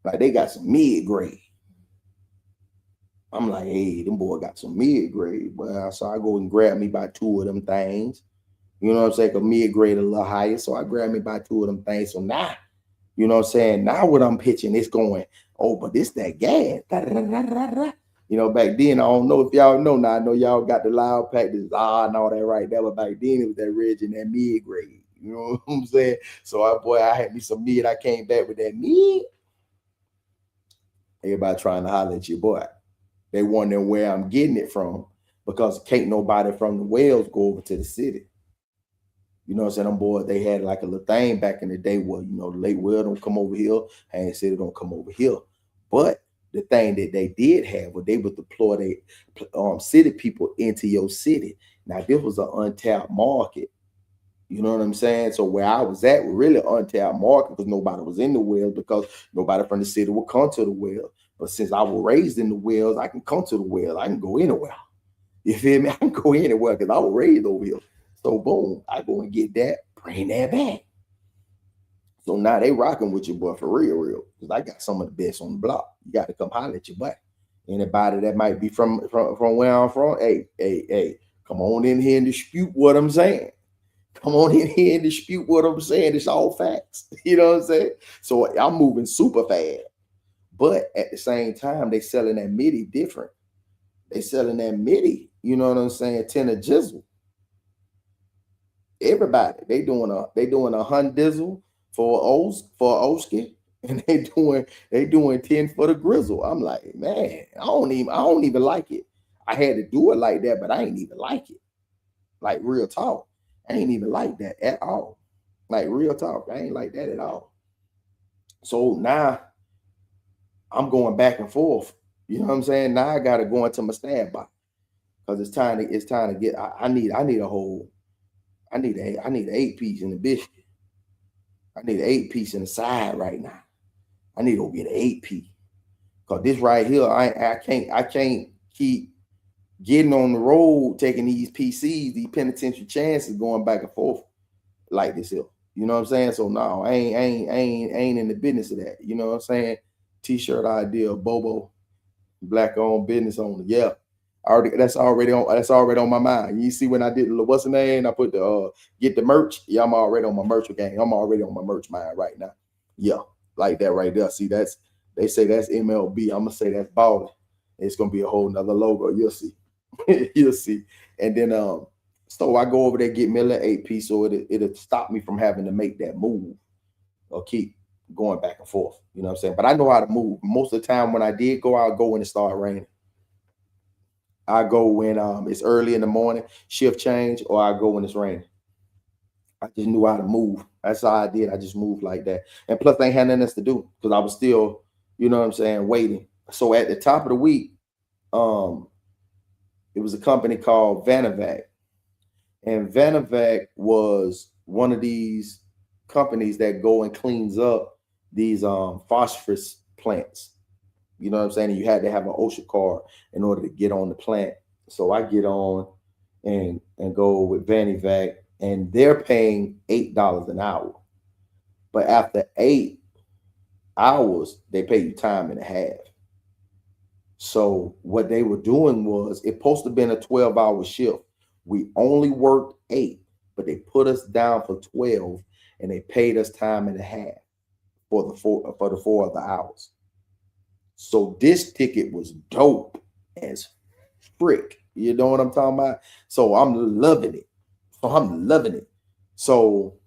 like they got some mid grade. I'm like, hey, them boy got some mid grade. Well, so I go and grab me by two of them things. You know what I'm saying? Cause mid grade a little higher. So I grab me by two of them things. So now, you know what I'm saying? Now what I'm pitching is going, oh, but this that gas. Back then, I don't know if y'all know now. I know y'all got the loud pack, this and all that right there. But back then it was that ridge and that mid grade. You know what I'm saying? So I had me some mid. I came back with that mid. Everybody trying to holler at your boy. They wondering where I'm getting it from because can't nobody from the wells go over to the city. You know what I'm saying? Them boys, they had like a little thing back in the day where, the late well don't come over here, Haines City don't come over here. But the thing that they did have was they would deploy their city people into your city. Now, this was an untapped market. You know what I'm saying? So where I was at was really untapped market because nobody was in the wells because nobody from the city would come to the well. But since I was raised in the wells, I can come to the well. I can go anywhere. You feel me? I can go anywhere because I was raised over here. So boom, I go and get that, bring that back. So now they rocking with your boy for real. Because I got some of the best on the block. You got to come holler at your boy. Anybody that might be from where I'm from, hey, come on in here and dispute what I'm saying. Come on in here and dispute what I'm saying. It's all facts. You know what I'm saying? So I'm moving super fast. But at the same time, they selling that MIDI different. They selling that MIDI, you know what I'm saying, tenor jizzle. Everybody, they doing a hun dizzle for Oski, and they doing 10 for the grizzle. I'm like, man, I don't even like it. I had to do it like that, but I ain't even like it. Like real talk, I ain't even like that at all. Like real talk, I ain't like that at all. So now I'm going back and forth. You know what I'm saying? Now I gotta go into my stand by because it's time to get. I need an 8-piece in the biscuit. I need an 8-piece in the side right now. I need to go get an 8-piece because this right here, I can't keep getting on the road taking these PCs, these penitentiary chances, going back and forth like this here. You know what I'm saying? So no, I ain't in the business of that. You know what I'm saying? T-shirt idea, Bobo, black-owned business owner. Yeah, that's already on my mind. You see when I did what's the name? I put the get the merch. Yeah, I'm already on my merch game. I'm already on my merch mind right now. Yeah, like that right there. See, they say that's MLB. I'm gonna say that's balling. It's gonna be a whole nother logo. You'll see. You'll see. And then so I go over there, get me a little 8-piece, so it'll stop me from having to make that move or keep going back and forth. You know what I'm saying? But I know how to move. Most of the time when I did go, I'll go when it started raining. I go when it's early in the morning, shift change, or I go when it's raining. I just knew how to move. That's how I did. I just moved like that. And plus, I ain't had nothing else to do because I was still, you know what I'm saying, waiting. So at the top of the week, it was a company called Vanovac. And Vanovac was one of these companies that go and cleans up these phosphorus plants. You know what I'm saying? And you had to have an OSHA card in order to get on the plant. So I get on and go with Vanovac, and they're paying $8 an hour. But after 8 hours, they pay you time and a half. So what they were doing was, it supposed to have been a 12-hour shift. We only worked 8, but they put us down for 12, and they paid us time and a half for the 4 other hours. So this ticket was dope as frick. You know what I'm talking about? So I'm loving it. So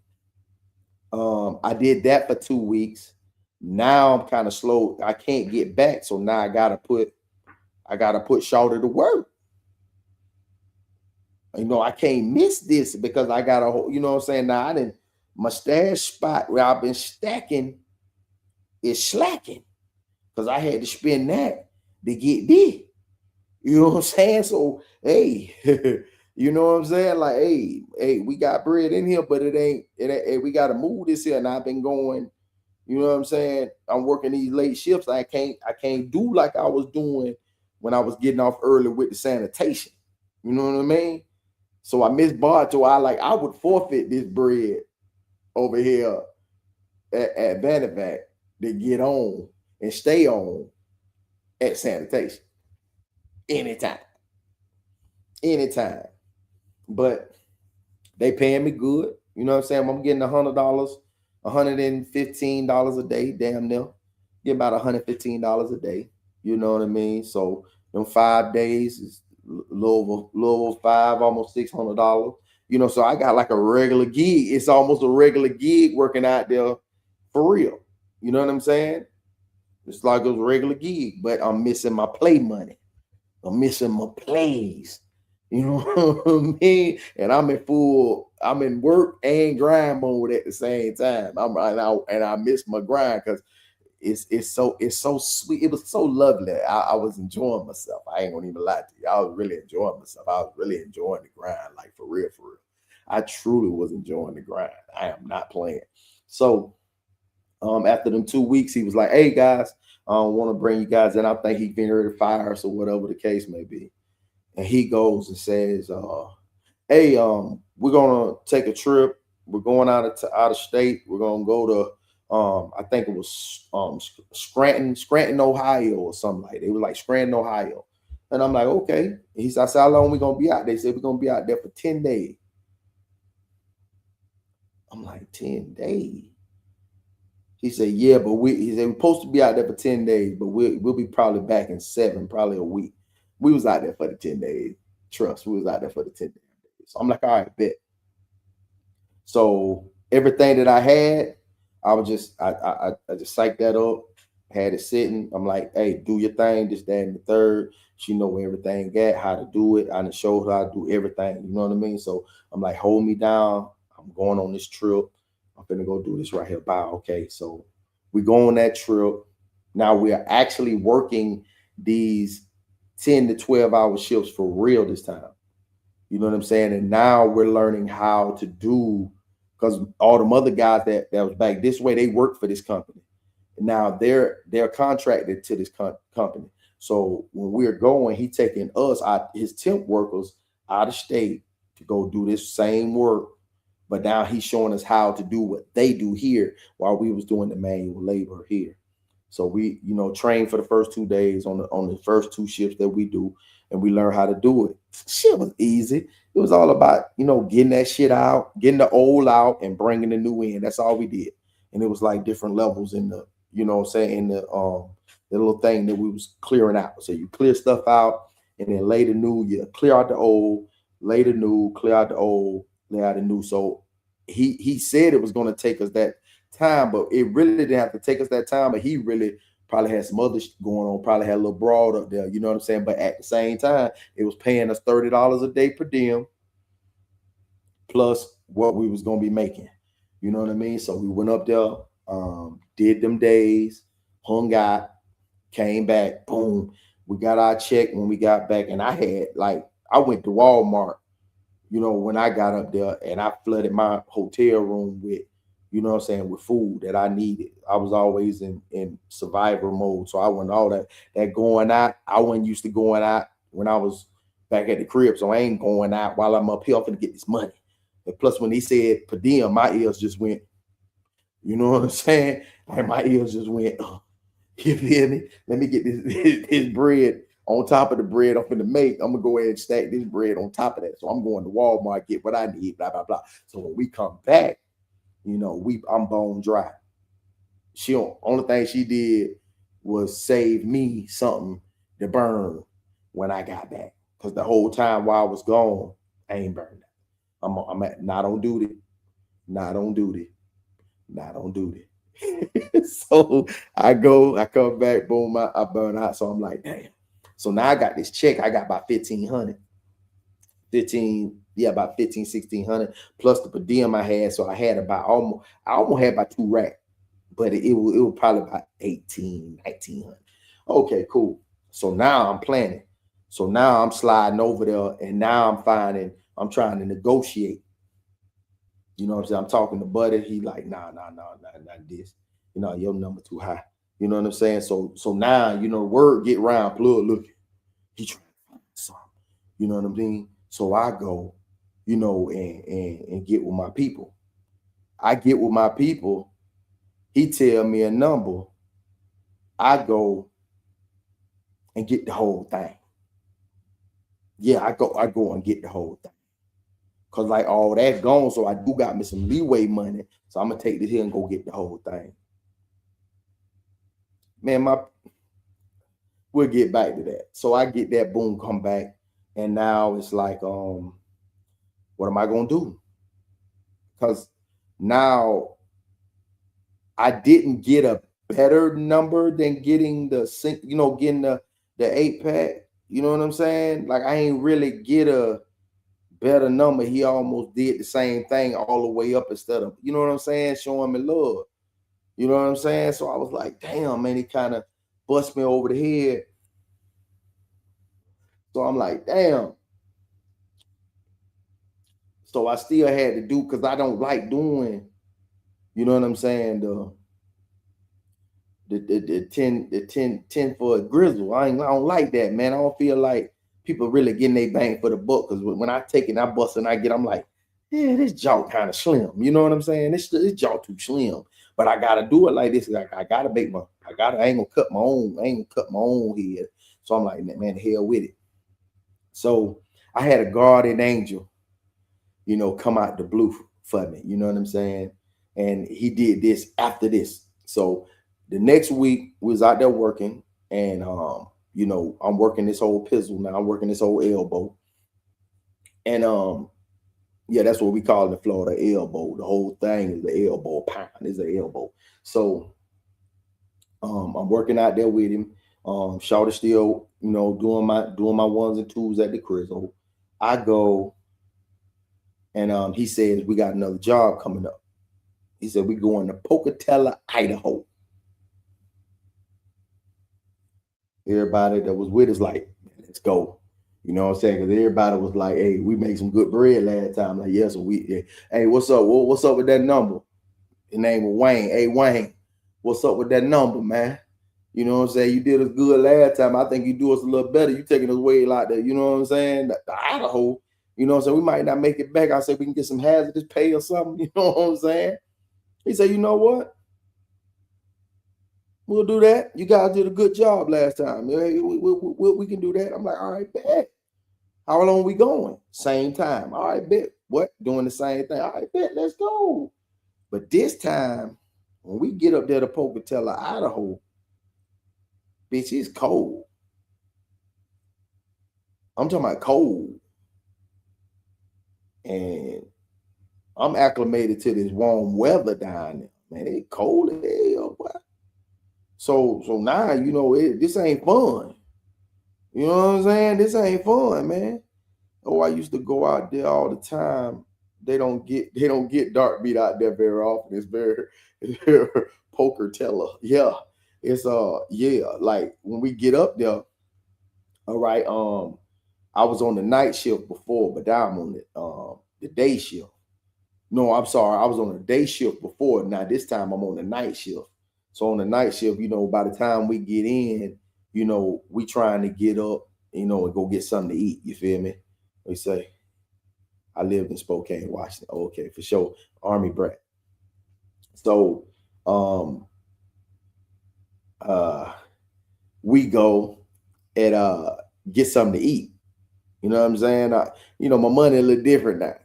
I did that for 2 weeks. Now I'm kind of slow. I can't get back. So now I gotta put Shawty to work. You know, I can't miss this because I got a, you know what I'm saying? Now my stash spot where I've been stacking is slacking because I had to spend that to get this. You know what I'm saying? So, hey, you know what I'm saying? Like, hey, we got bread in here, but it ain't, we got to move this here. And I've been going, You know what I'm saying? I'm working these late shifts. I can't do like I was doing when I was getting off early with the sanitation. You know what I mean? So I miss Bartow. I would forfeit this bread over here at Vanivac to get on and stay on at sanitation. Anytime. But they paying me good. You know what I'm saying? I'm getting $100, $115 a day, damn near. Get about $115 a day. You know what I mean? So them 5 days is a little over $500, almost $600. You know, so I got like a regular gig. It's almost a regular gig working out there for real. You know what I'm saying? It's like a regular gig, but I'm missing my play money. I'm missing my plays. You know what I mean? And I'm in work and grind mode at the same time. I miss my grind because it's so sweet. It was so lovely. I was enjoying myself. I ain't gonna even lie to you. I was really enjoying myself. I was really enjoying the grind, like for real. I truly was enjoying the grind. I am not playing. So after them 2 weeks, he was like, "Hey guys, I don't want to bring you guys in. I think he's getting ready to fire us or whatever the case may be." And he goes and says, "Hey, we're gonna take a trip. We're going out of state. We're gonna go to I think it was Scranton, Ohio, or something like that. It was like Scranton, Ohio." And I'm like, "Okay." He said, "How long we gonna be out?" They said, "We're gonna be out there for 10 days." I'm like, 10 days. He said, "Yeah, but he said we're supposed to be out there for 10 days, but we'll be probably back in 7, probably a week." We was out there for the 10 days. Trust, we was out there for the 10 days. So I'm like, all right, bet. So everything that I had, I just psyched that up, had it sitting. I'm like, "Hey, do your thing, this, that, and the third." She know where everything at, how to do it. I done showed her how to do everything. You know what I mean? So I'm like, hold me down. I'm going on this trip. I'm gonna go do this right here. Bye. Okay. So we go on that trip. Now we are actually working these 10 to 12 hour shifts for real this time. You know what I'm saying? And now we're learning how to do, because all them other guys that was back this way, they work for this company. And now they're contracted to this company. So when we're going, he taking us, his temp workers, out of state to go do this same work. But now he's showing us how to do what they do here while we was doing the manual labor here. So we, train for the first 2 days on the first 2 shifts that we do, and we learn how to do it. Shit was easy. It was all about, getting that shit out, getting the old out and bringing the new in. That's all we did. And it was like different levels in the, in the little thing that we was clearing out. So you clear stuff out and then lay the new, you clear out the old, lay the new, clear out the old, lay out the new. So he said it was going to take us that time, but it really didn't have to take us that time. But he really probably had some other shit going on, probably had a little broad up there, you know what I'm saying? But at the same time, it was paying us $30 a day per diem plus what we was going to be making, you know what I mean? So we went up there, did them days, hung out, came back, boom, we got our check when we got back. And I went to Walmart, when I got up there, and I flooded my hotel room with, with food that I needed. I was always in survivor mode. So I wasn't all that going out. I wasn't used to going out when I was back at the crib. So I ain't going out while I'm up here to get this money. And plus when he said per diem, my ears just went, you know what I'm saying? And my ears just went, oh, you feel me? Let me get this bread on top of the bread I'm finna make. I'm gonna go ahead and stack this bread on top of that. So I'm going to Walmart, get what I need, blah, blah, blah. So when we come back, I'm bone dry. Only thing she did was save me something to burn when I got back. Because the whole time while I was gone, I ain't burned. I'm not on duty. Not on duty. Not on duty. So I come back, boom, I burn out. So I'm like, damn. So now I got this check. I got about $1,500. About $1,500-$1,600 plus the per diem I had. So I had almost had about 2 racks, but it was probably about $1,800-$1,900. Okay, cool. So now I'm planning. So now I'm sliding over there, and now I'm trying to negotiate. You know what I'm saying? I'm talking to Buddy. He like, nah, not this. You know, your number too high. You know what I'm saying? So now, you know, word get round, plug, look, he trying to find something. You know what I mean? So I go, you know, and get with my people. I get with my people. He tell me a number. I go and get the whole thing. Yeah, I go and get the whole thing. Cause like all that gone, so I do got me some leeway money. So I'm gonna take this here and go get the whole thing. Man, we'll get back to that. So I get that, boom, come back, and now it's like, what am I gonna do? Because now I didn't get a better number than getting the you know, getting the 8-pack. You know what I'm saying? Like I ain't really get a better number. He almost did the same thing all the way up instead of, you know what I'm saying, showing me love. You know what I'm saying? So I was like, damn, man, he kind of bust me over the head. So I'm like, damn. So I still had to do, because I don't like doing, you know what I'm saying, the 10 for a grizzle. I don't like that, man. I don't feel like people really getting their bang for the buck. Because when I take it, I bust and I get, I'm like, yeah, this jaw kind of slim. You know what I'm saying? This jaw too slim. But I gotta do it like this. I gotta make I ain't gonna cut my own head. So I'm like, man, hell with it. So I had a guardian angel, you know, come out the blue for me. You know what I'm saying? And he did this after this. So the next week we was out there working, and you know, I'm working this whole pizzle now. I'm working this whole elbow. And yeah, that's what we call it in Florida, elbow. The whole thing is the elbow, pound is the elbow. So I'm working out there with him. Shawty still, you know, doing my ones and twos at the crystal. I go, and he says, we got another job coming up. He said, we going to Pocatello, Idaho. Everybody that was with us like, let's go. You know what I'm saying? Because everybody was like, hey, we made some good bread last time. Like, yes, yeah. Hey, what's up? What's up with that number? His name was Wayne. Hey, Wayne, what's up with that number, man? You know what I'm saying? You did us good last time. I think you do us a little better. You taking us way like that. You know what I'm saying? The Idaho. You know what I'm saying? We might not make it back. I said we can get some hazardous pay or something. You know what I'm saying? He said, you know what? We'll do that. You guys did a good job last time. We can do that. I'm like, all right, bet. How long we going? Same time. All right, bet. What? Doing the same thing. All right, bet. Let's go. But this time, when we get up there to Pocatello, Idaho, bitch, it's cold. I'm talking about cold. And I'm acclimated to this warm weather down there. Man, it's cold as hell, boy. So now, you know, this ain't fun. You know what I'm saying? This ain't fun, man. Oh, I used to go out there all the time. They don't get dark beat out there very often. It's very Pocatello. Yeah. It's yeah, like when we get up there, all right. I was on the night shift before, but now I'm on the day shift. No, I'm sorry, I was on the day shift before. Now this time I'm on the night shift. So on the night shift, you know, by the time we get in, you know, we trying to get up, you know, and go get something to eat. You feel me? We say, I lived in Spokane, Washington. Okay, for sure. Army brat. So we go and get something to eat. You know what I'm saying? You know, my money a little different now.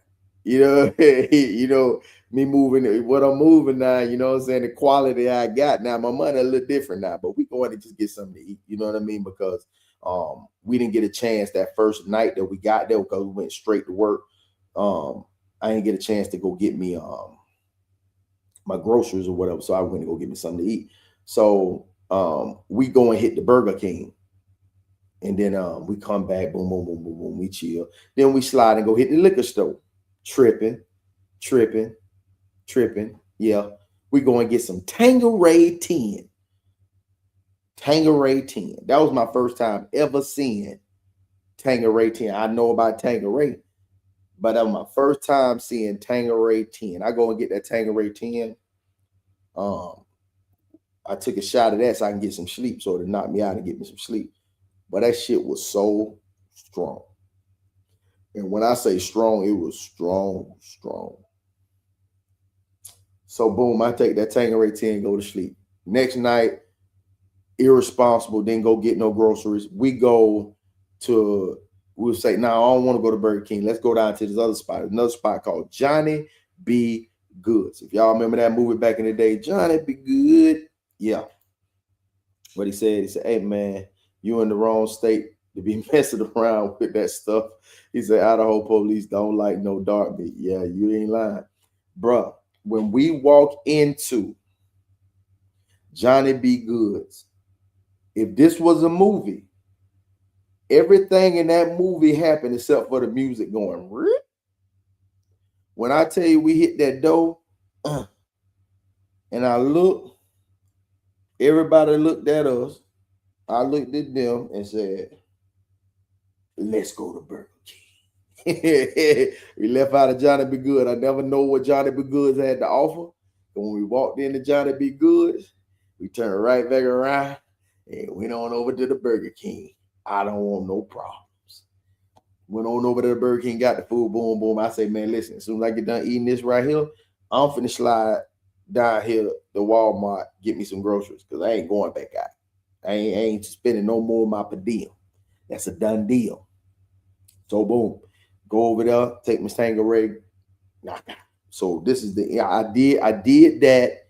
You know, you know, me moving what I'm moving now, you know what I'm saying? The quality I got now, my money a little different now, but we going to just get something to eat, you know what I mean? Because we didn't get a chance that first night that we got there because we went straight to work. I didn't get a chance to go get me my groceries or whatever. So I went to go get me something to eat. So we go and hit the Burger King. And then we come back, boom, boom, boom, boom, boom, we chill. Then we slide and go hit the liquor store. Tripping. Yeah. We go and get some Tanqueray 10. Tanqueray 10. That was my first time ever seeing Tanqueray 10. I know about Tanqueray, but that was my first time seeing Tanqueray 10. I go and get that Tanqueray 10. I took a shot of that so I can get some sleep, so to knock me out and get me some sleep. But that shit was so strong. And when I say strong, it was strong. So boom, I take that Tanqueray 10, go to sleep. Next night, irresponsible, didn't go get no groceries. We'll say, no, I don't want to go to Burger King. Let's go down to this other spot, another spot called Johnny B. Goods. If y'all remember that movie back in the day, Johnny B. Good. Yeah. What he said, hey man, you in the wrong state to be messing around with that stuff. He said, Idaho police don't like no dark meat. Yeah, you ain't lying. Bruh, when we walk into Johnny B. Goods, if this was a movie, everything in that movie happened except for the music going. When I tell you we hit that door, and I looked, everybody looked at us. I looked at them and said, let's go to Burger King. We left out of Johnny B. Good. I never know what Johnny B. Goods had to offer. But when we walked into Johnny B. Goods, we turned right back around and went on over to the Burger King. I don't want no problems. Went on over to the Burger King, got the food, boom, boom. I say, man, listen, as soon as I get done eating this right here, I'm finna slide down here to Walmart, get me some groceries, because I ain't going back out. I ain't spending no more of my per diem. That's a done deal. So boom, go over there, take my Tanqueray, knock out. So this is I did that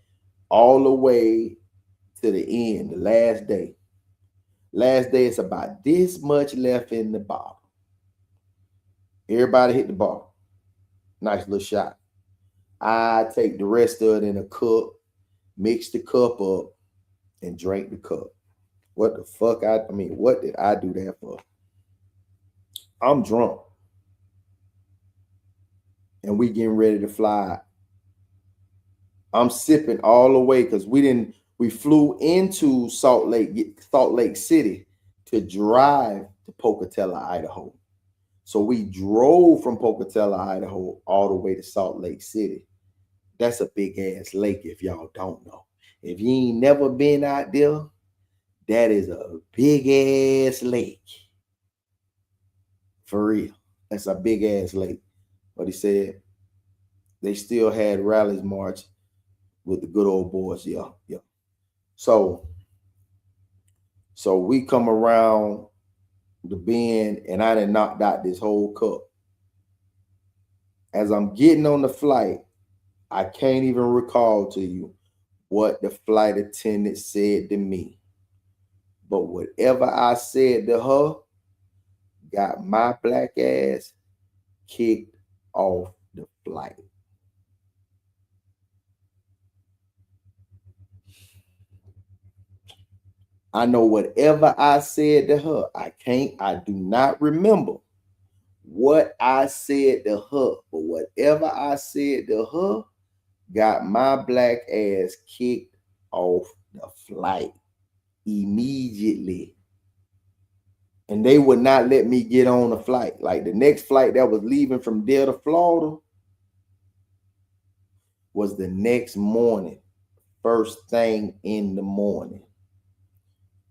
all the way to the end, the last day. Last day, it's about this much left in the bottle. Everybody hit the bottle. Nice little shot. I take the rest of it in a cup, mix the cup up, and drink the cup. What the fuck? What did I do that for? I'm drunk. And we getting ready to fly. I'm sipping all the way because we flew into Salt Lake City to drive to Pocatello, Idaho. So we drove from Pocatello, Idaho, all the way to Salt Lake City. That's a big ass lake if y'all don't know. If you ain't never been out there, that is a big ass lake. For real. That's a big ass lake. But he said they still had rallies march with the good old boys. Yeah. So we come around the bend and I done knocked out this whole cup. As I'm getting on the flight, I can't even recall to you what the flight attendant said to me. But whatever I said to her got my black ass kicked off the flight. I know whatever I said to her, I do not remember what I said to her, but whatever I said to her got my black ass kicked off the flight immediately. And they would not let me get on the flight. Like the next flight that was leaving from there to Florida was the next morning, first thing in the morning.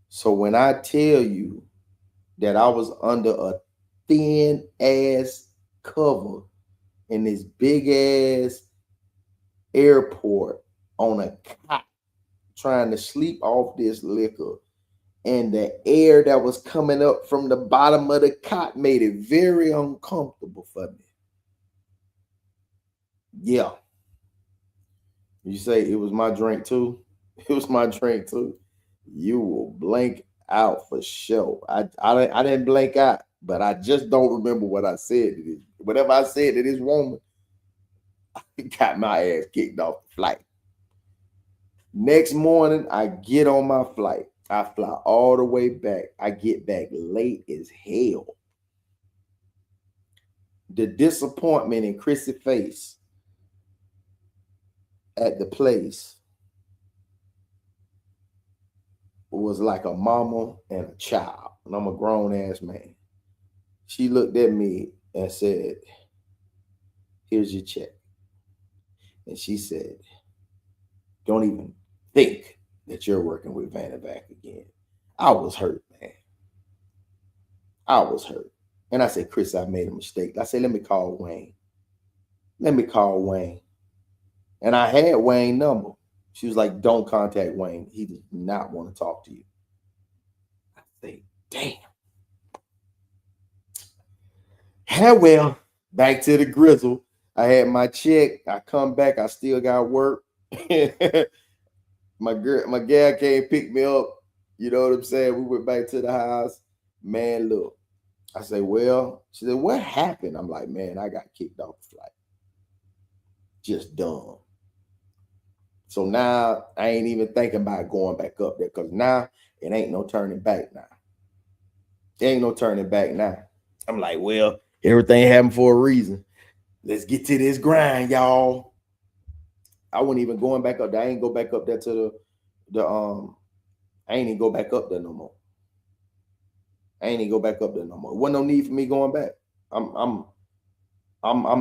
So when I tell you that I was under a thin ass cover in this big ass airport on a cot trying to sleep off this liquor, and the air that was coming up from the bottom of the cot made it very uncomfortable for me. Yeah. You say it was my drink too? It was my drink too. You will blank out for sure. I didn't blank out, but I just don't remember what I said to this. Whatever I said to this woman, I got my ass kicked off the flight. Next morning, I get on my flight. I fly all the way back. I get back late as hell. The disappointment in Chrissy's face at the place was like a mama and a child, and I'm a grown-ass man. She looked at me and said, here's your check. And she said, don't even think that you're working with Vandervac again. I was hurt, man. I was hurt. And I said, Chris, I made a mistake. I said, let me call Wayne. Let me call Wayne. And I had Wayne's number. She was like, don't contact Wayne. He does not want to talk to you. I say, damn. Yeah, well, back to the grizzle. I had my check. I come back. I still got work. my gal came pick me up. You know what I'm saying? We went back to the house. Man, look. I say, well, she said, what happened? I'm like, man, I got kicked off the flight. Just dumb. So now I ain't even thinking about going back up there because now it ain't no turning back now. There ain't no turning back now. I'm like, well, everything happened for a reason. Let's get to this grind, y'all. I wasn't even going back up there. I ain't go back up there to I ain't even go back up there no more. I ain't even go back up there no more. It wasn't no need for me going back. I'm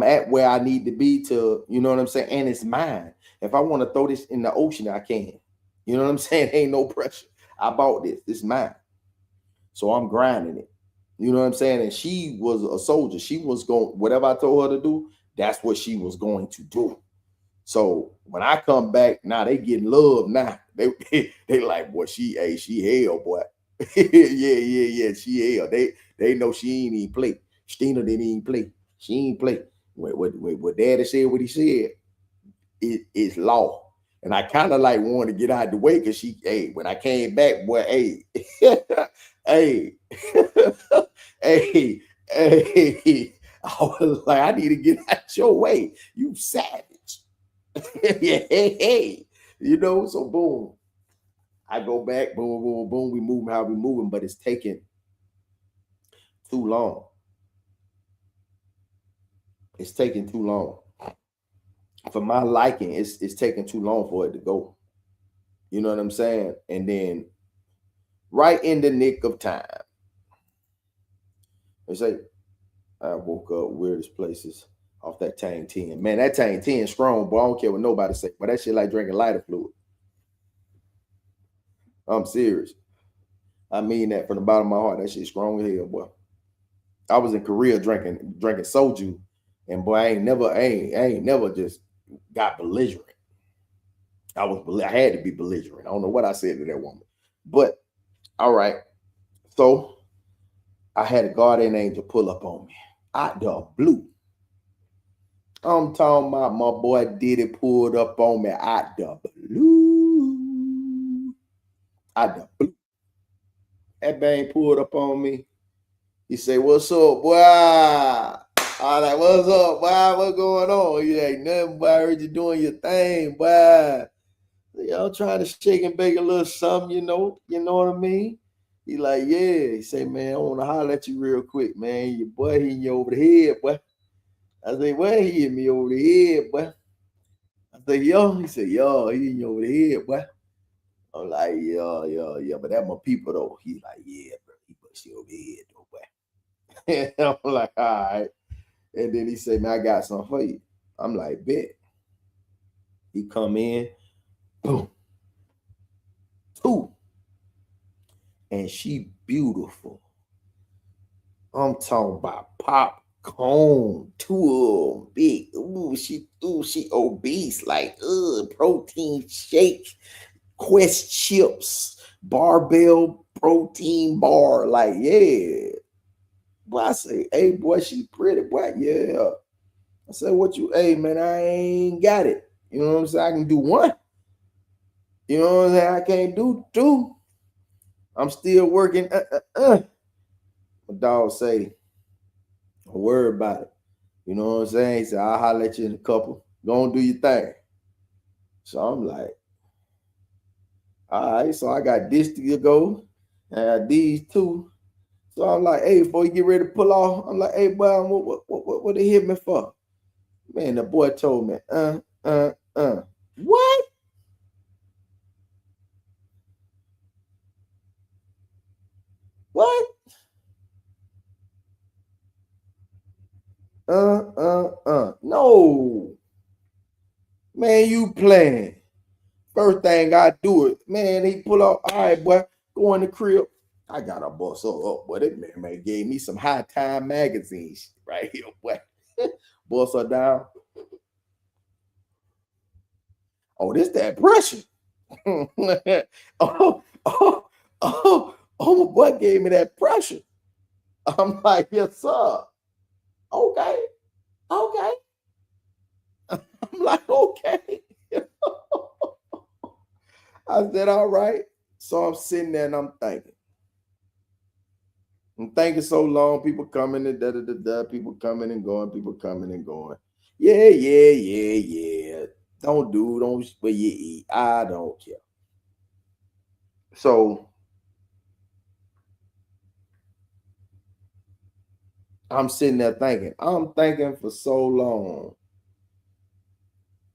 at where I need to be to, you know what I'm saying? And it's mine. If I want to throw this in the ocean, I can. You know what I'm saying? Ain't no pressure. I bought this. It's mine. So I'm grinding it. You know what I'm saying? And she was a soldier. She was going, whatever I told her to do, that's what she was going to do. So when I come back, now they getting love now. They like, boy, she hell, boy. yeah, she hell. They know she ain't even play. Stina didn't even play. She ain't play. What daddy said, what he said, it's law. And I kind of like wanted to get out of the way because when I came back, boy, hey, I was like, I need to get out your way. You savage. You know, so boom. I go back, boom, boom, boom. We moving how we moving, but it's taking too long. It's taking too long. For my liking, it's taking too long for it to go. You know what I'm saying? And then right in the nick of time, they say, I woke up weirdest places off that Tang 10. Man, that Tang 10 strong, boy. I don't care what nobody say, but that shit like drinking lighter fluid. I'm serious. I mean that from the bottom of my heart. That shit strong as hell, boy. I was in Korea drinking soju, and boy, I ain't never just got belligerent. I had to be belligerent. I don't know what I said to that woman, but all right. So I had a guardian angel pull up on me out the blue. I'm talking about my boy Diddy pulled up on me out the blue. Out the blue. That bang pulled up on me. He said, "What's up, boy?" I like, "What's up, boy? What's going on?" He like, "Nothing, boy. I heard you doing your thing, boy. Y'all trying to shake and bake a little something, you know what I mean?" He like, "Yeah." He say, "Man, I want to holler at you real quick, man. Your boy hitting you over the head, boy." I say, "Well, he hit me over the head, boy." I say, "Yo." He said, "Yo, he hitting you over the head, boy." I'm like, yeah. But that my people though. He's like, "Yeah, bro. He pushed you over the head though, boy." And I'm like, "All right." And then he said, "Man, I got something for you." I'm like, "Bet." He come in, boom, two. And she beautiful. I'm talking about popcorn, two of them big. She obese, like protein shake, Quest chips, barbell protein bar. Like, yeah. Boy, I say, "Hey, boy, she pretty, boy." Yeah. I said, "What you, hey, man, I ain't got it. You know what I'm saying? I can do one. You know what I'm saying? I can't do two. I'm still working. My dog say, don't worry about it. You know what I'm saying?" He said, "I'll holler at you in a couple. Go and do your thing." So I'm like, all right. So I got this to go. I got these two. So I'm like, "Hey, before you get ready to pull off," I'm like, "Hey, boy, what they hit me for?" Man, the boy told me, What? What? No. Man, you playing. First thing I do it, man, he pull up. All right, boy, go in the crib. I got a boss up, boy. That man gave me some High Time magazines right here, boy. Boss her down. Oh, this that pressure. oh, my boy gave me that pressure. I'm like, yes, sir. Okay. I'm like, okay. I said, all right. So I'm sitting there and I'm thinking so long. People coming and people coming and going. Yeah. Don't, but you eat. I don't care. So I'm sitting there thinking. I'm thinking for so long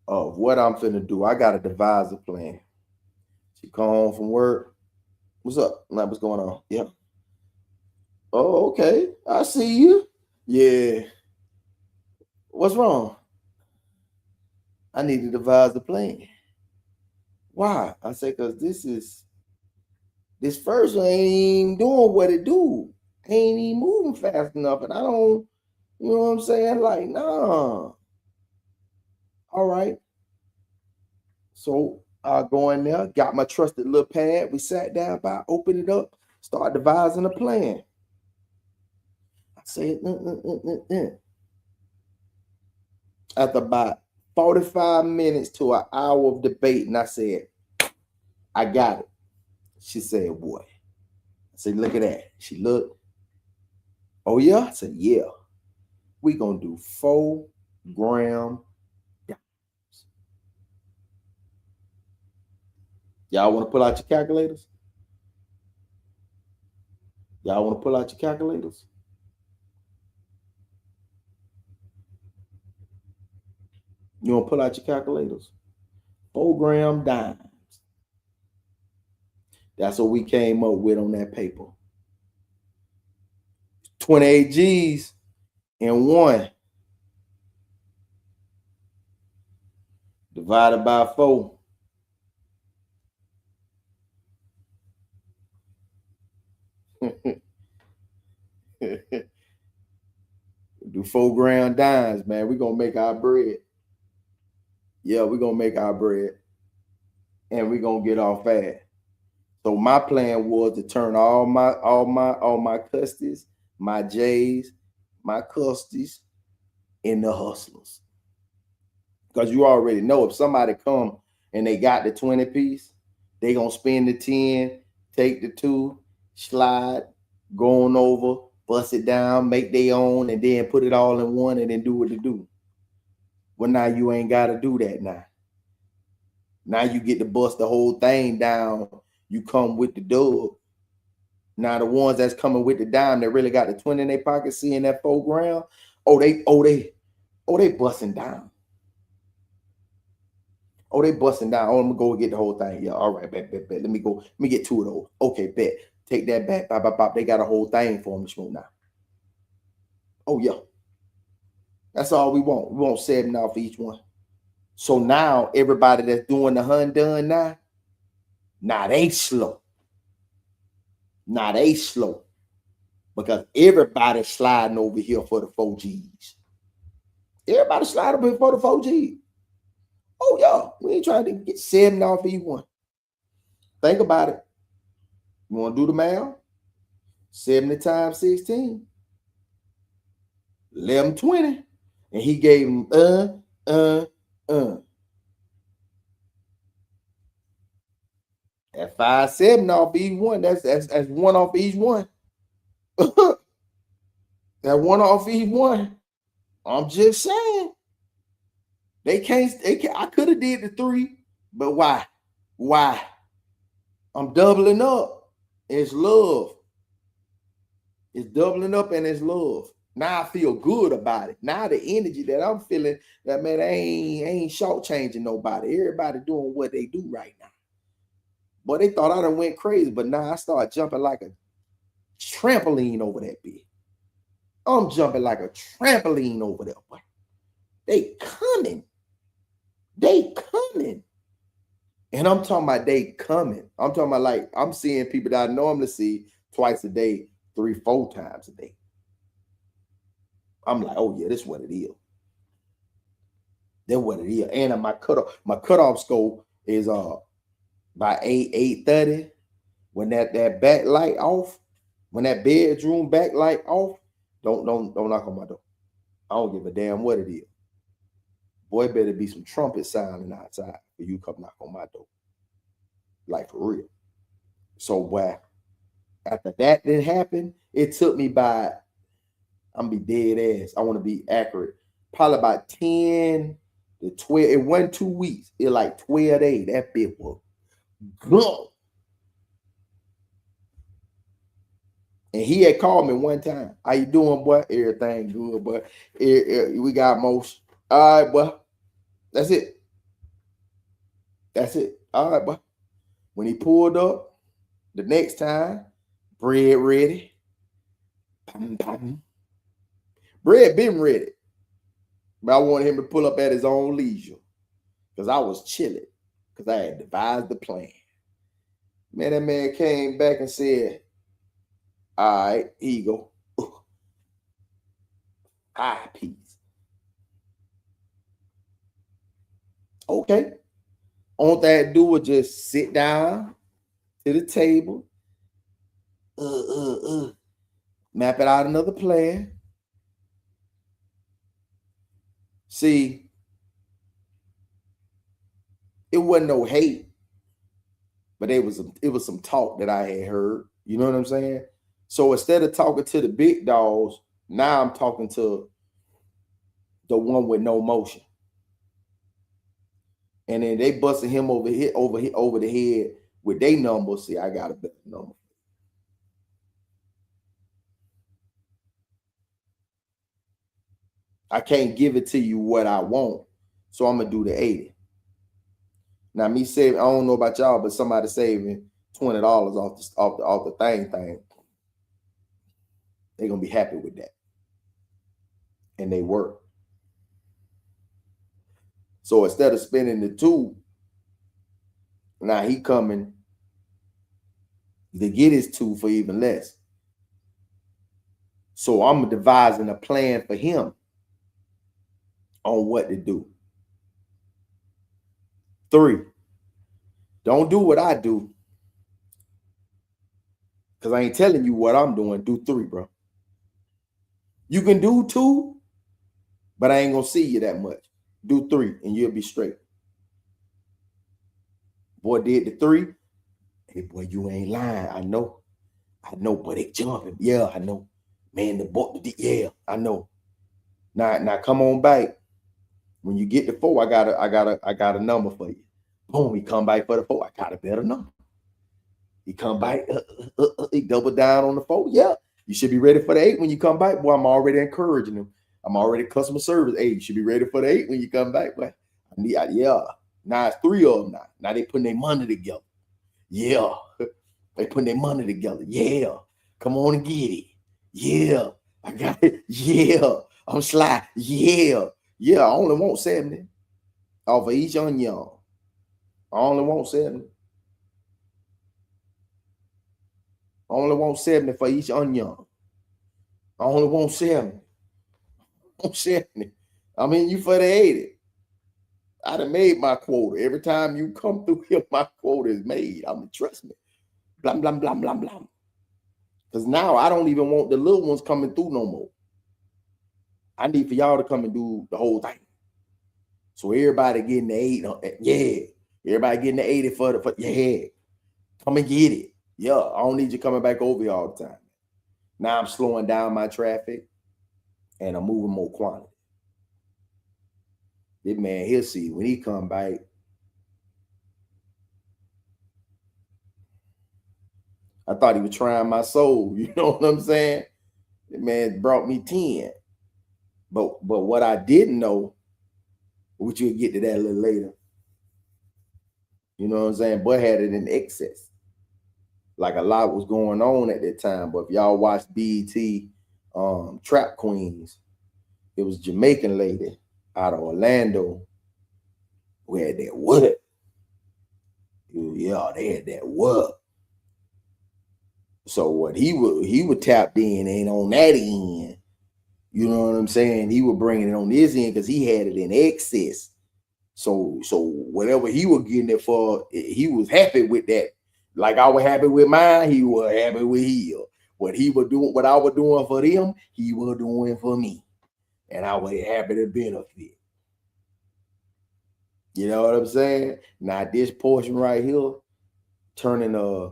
of what I'm finna do. I gotta devise a plan. She come home from work. What's up? What's going on? Yeah. Oh, okay. I see you. Yeah. What's wrong? I need to devise a plan. Why? I say, because this first one ain't even doing what it do. Ain't even moving fast enough. And I don't, you know what I'm saying? Like, nah. All right. So I go in there, got my trusted little pad. We sat down by, opened it up, start devising a plan. I said, After about 45 minutes to an hour of debate, and I said, I got it. She said, boy. I said, look at that. She looked. Oh, yeah? I said, yeah. We going to do 4 gram dimes. Y'all want to pull out your calculators? Y'all want to pull out your calculators? You want to pull out your calculators? 4 gram dimes. That's what we came up with on that paper. 28 G's in 1. Divided by 4. Do 4 gram dimes, man. We're going to make our bread. Yeah, we're going to make our bread. And we're going to get off fast. So my plan was to turn all my custies, my J's, my custies into hustlers. Because you already know if somebody come and they got the 20 piece, they gonna spend the 10, take the 2, slide, go on over, bust it down, make their own, and then put it all in one and then do what to do. Well, now you ain't gotta do that now. Now you get to bust the whole thing down. You come with the dub. Now the ones that's coming with the dime that really got the 20 in their pocket, seeing that 4 gram, they busting down. Oh, they busting down. Oh, I'm gonna go get the whole thing. Yeah, all right, bet. Let me go. Let me get 2 of those. Okay, bet. Take that back. Bop. They got a whole thing for them to smoke now. Oh yeah, that's all we want. We want 7 off each one. So now everybody that's doing the done now they slow. Now they slow because everybody's sliding over here for the 4 G's. Everybody sliding over here for the 4 G's. Oh, yeah, we ain't trying to get 7 off each one. Think about it. You want to do the math? 70 times 16. 1120. And he gave him At 5, 7 off each one. That's 1 off each one. That 1 off each one. I'm just saying. They can't. I could have did the 3, but why? Why? I'm doubling up. It's love. It's doubling up and it's love. Now I feel good about it. Now the energy that I'm feeling, that man, I ain't shortchanging nobody. Everybody doing what they do right now. Boy, they thought I done went crazy, but now I start jumping like a trampoline over that bitch. I'm jumping like a trampoline over there, boy. They coming. And I'm talking about they coming. I'm talking about like I'm seeing people that I normally see twice a day, 3-4 times a day. I'm like, oh yeah, this is what it is. That's what it is. And my cutoff score is by 8:30. When that back light off, when that bedroom back light off, don't knock on my door. I don't give a damn what it is. Boy, better be some trumpet sounding outside for you come knock on my door. Like for real. So boy, after that didn't happen, it took me by, I'm gonna be dead ass. I want to be accurate. Probably about 10 to 12. It wasn't 2 weeks. It like 12 days. That bit was gone. And he had called me one time. How you doing, boy? Everything good, boy. We got most. All right, boy. That's it. That's it. All right, boy. When he pulled up the next time, bread ready. Bam, bam. Bread been ready. But I wanted him to pull up at his own leisure. Because I was chilling. Because I had devised the plan. Man, that man came back and said, all right, here you go. Piece. Okay. Only thing I do was just sit down to the table. Map it out another plan. See, it wasn't no hate, but it was some talk that I had heard. You know what I'm saying? So instead of talking to the big dogs, now I'm talking to the one with no motion. And then they busted him over the head with their number. See, I got a better number. I can't give it to you what I want, so I'm gonna do the 80. Now me saving, I don't know about y'all, but somebody saving $20 off the thing. They're gonna be happy with that. And they work. So instead of spending the 2, now he coming to get his 2 for even less. So I'm devising a plan for him on what to do. 3, don't do what I do. Because I ain't telling you what I'm doing. Do 3, bro. You can do 2, but I ain't gonna see you that much. Do 3 and you'll be straight. Boy did the 3. Hey, boy, you ain't lying. I know, but they jumping. Yeah, I know. Man, the boy, yeah, I know. Now come on back. When you get the 4, I got a number for you. Boom, he come back for the 4. I got a better number. He come back, he double down on the 4. Yeah, you should be ready for the 8 when you come back. Boy, I'm already encouraging him. I'm already customer service. Hey, you should be ready for the 8 when you come back. But yeah. Now it's 3 of them now. Now they putting their money together. Yeah. They putting their money together. Yeah. Come on and get it. Yeah. I got it. Yeah. I'm sly. Yeah. Yeah. I only want 70 off of each onion. I only want 70. I only want 70 for each onion. I only want 70. I mean, you for the 80. I done made my quota. Every time you come through here, my quota is made. I mean, trust me. Blam, blam, blam, blam, blam. Because now I don't even want the little ones coming through no more. I need for y'all to come and do the whole thing. So everybody getting the 8. Yeah. Everybody getting the 80 for yeah. Come and get it. Yeah. I don't need you coming back over here all the time. Now I'm slowing down my traffic and I'm moving more quantity. This man, he'll see when he come back. I thought he was trying my soul. You know what I'm saying? The man brought me 10. But what I didn't know, which you'll get to that a little later. You know what I'm saying? But had it in excess. Like a lot was going on at that time. But if y'all watched BET Trap Queens, it was a Jamaican lady out of Orlando who had that wood. yeah, they had that work. So what he would tapped in ain't on that end. You know what I'm saying? He was bringing it on this end because he had it in excess. So whatever he was getting it for, he was happy with that. Like I was happy with mine, he was happy with his. What he was doing, what I was doing for them, he was doing for me. And I was happy to benefit. You know what I'm saying? Now this portion right here, turning a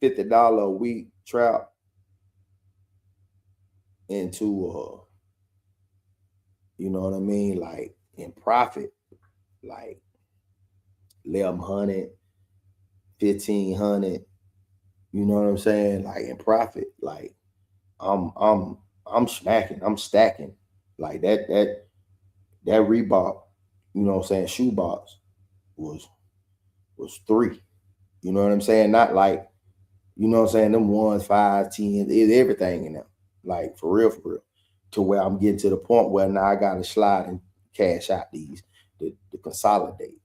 $50 a week trap into you know what I mean, like in profit, like 1,100, 1,500. You know what I'm saying? Like in profit, like I'm smacking, I'm stacking. Like that Reebok, you know what I'm saying, shoebox was 3. You know what I'm saying? Not like, you know what I'm saying, them 1s, 5s, 10s, is everything in there. Like for real. To where I'm getting to the point where now I gotta slide and cash out these to consolidate.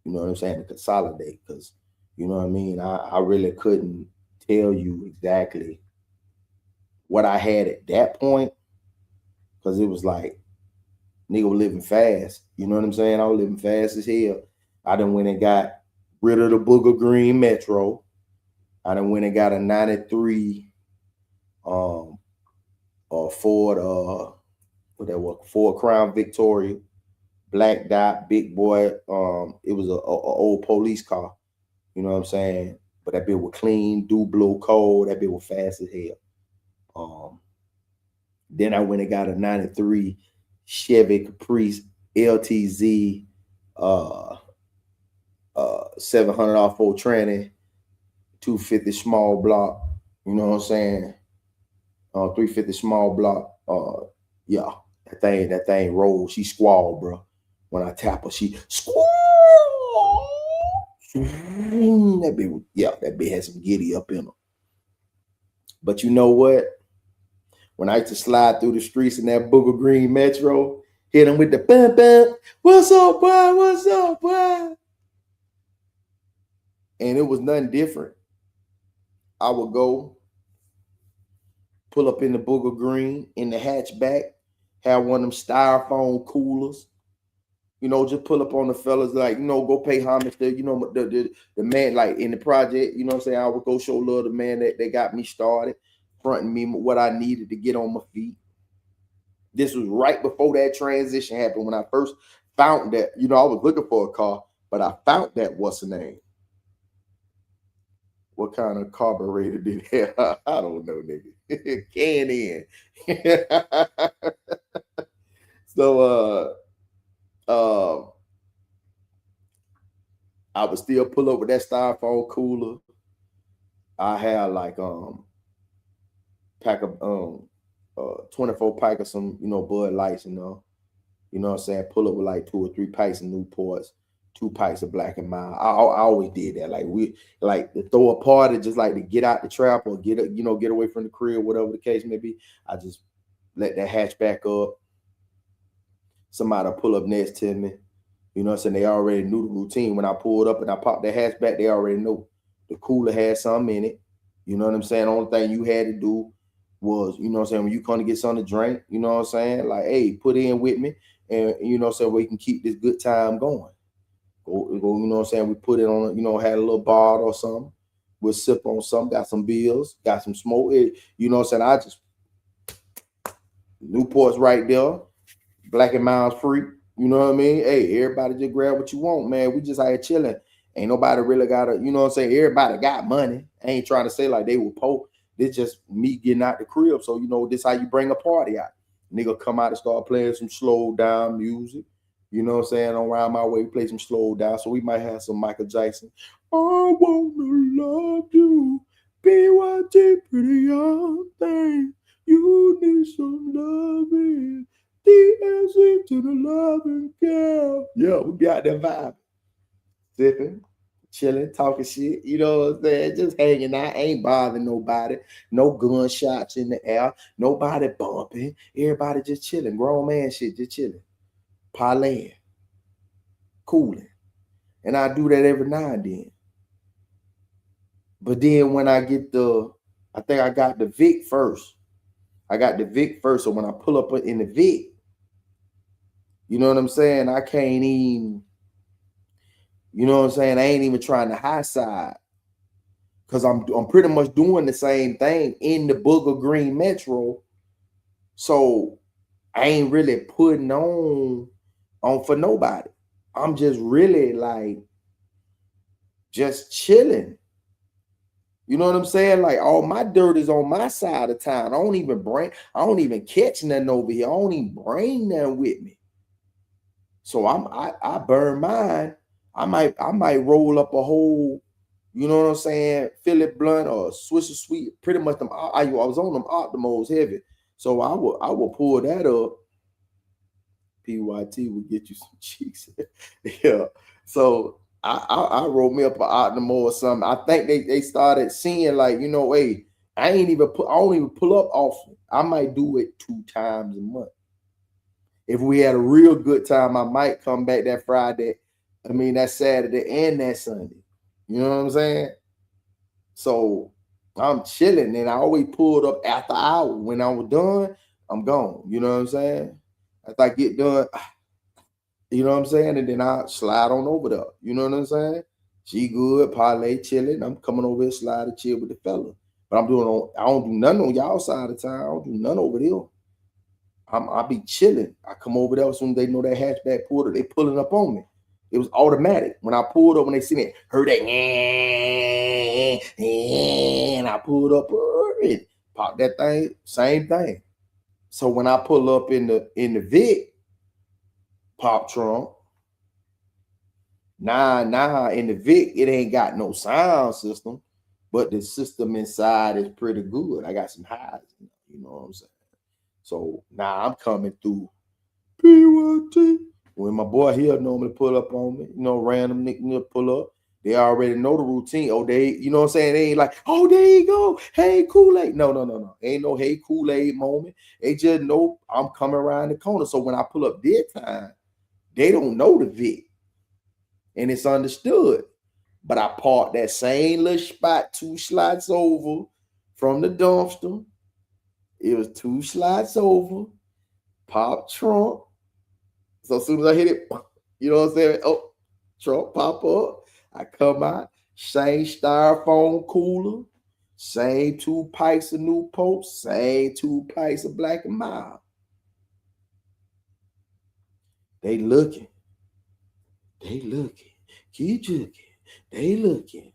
You know what I'm saying? To consolidate, because you know what I mean? I really couldn't tell you exactly what I had at that point, because it was like, nigga was living fast. You know what I'm saying? I was living fast as hell. I done went and got rid of the Booger Green Metro. I done went and got a 93 Ford, what that was, Ford Crown Victoria, black dot, big boy. It was a old police car. You know what I'm saying? But that bit was clean, do blow cold. That bit was fast as hell. Then I went and got a 93 Chevy Caprice LTZ 700 off 4 tranny, 250 small block. You know what I'm saying? 350 small block. Yeah, that thing rolled. She squalled, bro. When I tap her, she squall. That bitch had some giddy up in her. But you know what? When I used to slide through the streets in that Booger Green Metro, hit him with the bam bam. What's up, boy? What's up, boy? And it was nothing different. I would go pull up in the Booger Green in the hatchback, have one of them styrofoam coolers. You know, just pull up on the fellas, like, you know, go pay homage to, you know, the man, like in the project, you know what I'm saying? I would go show love to the man that got me started, fronting me what I needed to get on my feet. This was right before that transition happened, when I first found that, you know, I was looking for a car, but I found that, what's the name? What kind of carburetor did it have? I don't know, nigga. Can in. So I would still pull up with that styrofoam cooler. I had like pack of 24 pack of some, you know, Bud Lights, you know what I'm saying? Pull up with like 2 or 3 packs of Newports, 2 packs of Black and Mild. I always did that. Like we like to throw a party, just like to get out the trap or get away from the crib, whatever the case may be. I just let that hatchback up. Somebody pull up next to me. You know what I'm saying? They already knew the routine. When I pulled up and I popped that hatchback, they already know the cooler had something in it. You know what I'm saying? The only thing you had to do was, you know what I'm saying, when you come to get something to drink, you know what I'm saying? Like, hey, put in with me, and you know what I'm saying, we can keep this good time going. Go, you know what I'm saying? We put it on, you know, had a little bar or something. We'll sip on something, got some bills, got some smoke. You know what I'm saying? I just, Newport's right there, Black and Mild's free. You know what I mean? Hey, everybody just grab what you want, man. We just out here chilling. Ain't nobody really got to, you know what I'm saying? Everybody got money. I ain't trying to say like they were poor. This just me getting out the crib. So, you know, this how you bring a party out. Nigga come out and start playing some slow down music. You know what I'm saying? On Round My Way, play some slow down. So we might have some Michael Jackson. I wanna love you. BYG, pretty young thing. You need some loving. DSC to the loving girl. Yeah, we be out there vibing. Sipping, chilling, talking shit. You know what I'm saying? Just hanging out. Ain't bothering nobody. No gunshots in the air. Nobody bumping. Everybody just chilling. Grown man shit, just chilling. Parlaying. Cooling. And I do that every now and then. But then when I get I think I got the Vic first. I got the Vic first. So when I pull up in the Vic, you know what I'm saying? I can't even, you know what I'm saying? I ain't even trying the high side. Because I'm pretty much doing the same thing in the Booger Green Metro. So I ain't really putting on for nobody. I'm just really like just chilling. You know what I'm saying? Like all my dirt is on my side of town. I don't even catch nothing over here. I don't even bring nothing with me. So I burn mine. I might roll up a whole, you know what I'm saying, Philip Blunt or Swisher Sweet. Pretty much I was on them Optimals heavy. So I will pull that up. PYT will get you some cheeks. Yeah. So I rolled me up an Optimal or something. I think they started seeing like, you know, hey, I don't even pull up often. I might do it 2 times a month. If we had a real good time, I might come back that that Saturday and that Sunday. You know what I'm saying? So I'm chilling, and I always pulled up after hour. When I was done, I'm gone. You know what I'm saying? After I get done, you know what I'm saying? And then I slide on over there. You know what I'm saying? She good, parlay, chilling. I'm coming over here, slide and chill with the fella. But I don't do nothing on y'all side of town. I don't do nothing over there. I'll be chilling. I come over there as soon as they know that hatchback pulled up, they pulling up on me. It was automatic. When I pulled up, when they see me, heard that, and I pulled up, and popped that thing, same thing. So when I pull up in the Vic, pop trunk, nah, in the Vic, it ain't got no sound system, but the system inside is pretty good. I got some highs, you know what I'm saying? So now I'm coming through PYT. When my boy here normally pull up on me, you know, random nigga pull up, they already know the routine. Oh, you know what I'm saying? They ain't like, oh, there you go. Hey, Kool-Aid. No. Ain't no hey, Kool-Aid moment. They just know I'm coming around the corner. So when I pull up their time, they don't know the Vic. And it's understood. But I parked that same little spot 2 slots over from the dumpster. It was 2 slots over, pop trunk. So as soon as I hit it, you know what I'm saying? Oh, trunk pop up. I come out, same styrofoam cooler, same 2 pipes of Newport, same 2 pipes of Black and Mild. They looking. Keep looking. They looking.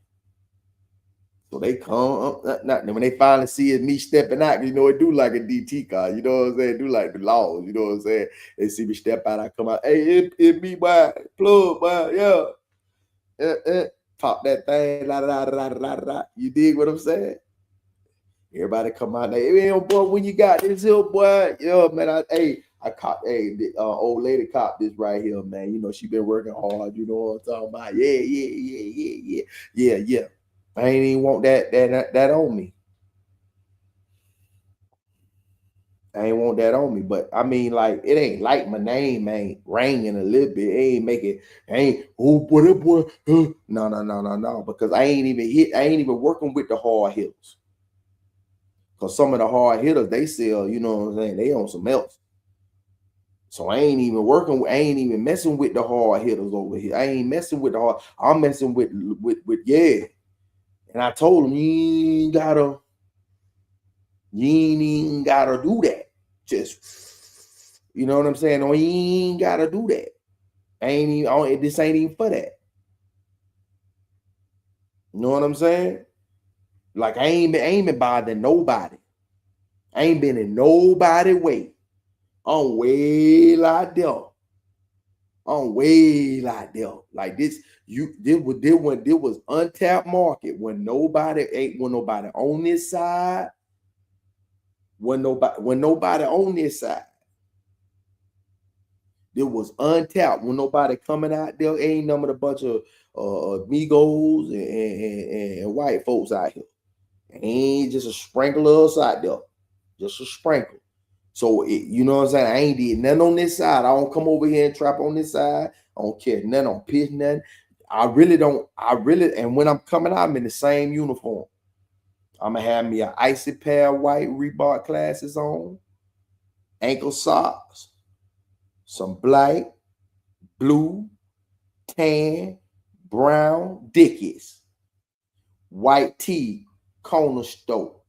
So they come up, when they finally see it, me stepping out, you know, it do like a DT car, you know what I'm saying? It do like the laws, you know what I'm saying? They see me step out, I come out, hey, it me, boy, plug, boy, yeah. Pop that thing, la. You dig what I'm saying? Everybody come out, like, hey, boy, when you got this here, boy, yeah, man, I caught, the old lady caught this right here, man. You know, she been working hard, you know what I'm talking about? Yeah. I ain't even want that on me. I ain't want that on me, but I mean, like, it ain't like my name ain't ringing a little bit. It ain't oh boy, that boy. No, because I ain't even working with the hard hitters. Because some of the hard hitters, they sell, you know what I'm saying, they on some else. So I ain't even messing with the hard hitters over here. I ain't messing with the hard, I'm messing with yeah. And I told him, you ain't even gotta do that. Just, you know what I'm saying? No, you ain't gotta do that. This ain't even for that. You know what I'm saying? Like I ain't been bothering nobody. I ain't been in nobody way. I'm way like there. Like this. There was untapped market when nobody on this side. When nobody on this side. There was untapped when nobody coming out there. Ain't number a bunch of Migos and white folks out here. Ain't just a sprinkle of us out there. Just a sprinkle. So you know what I'm saying? I ain't did nothing on this side. I don't come over here and trap on this side. I don't care nothing on pitch nothing. and when I'm coming out, I'm in the same uniform. I'm gonna have me an icy pair of white Reebok classes on, ankle socks, some black, blue, tan, brown Dickies, white tee, corner store,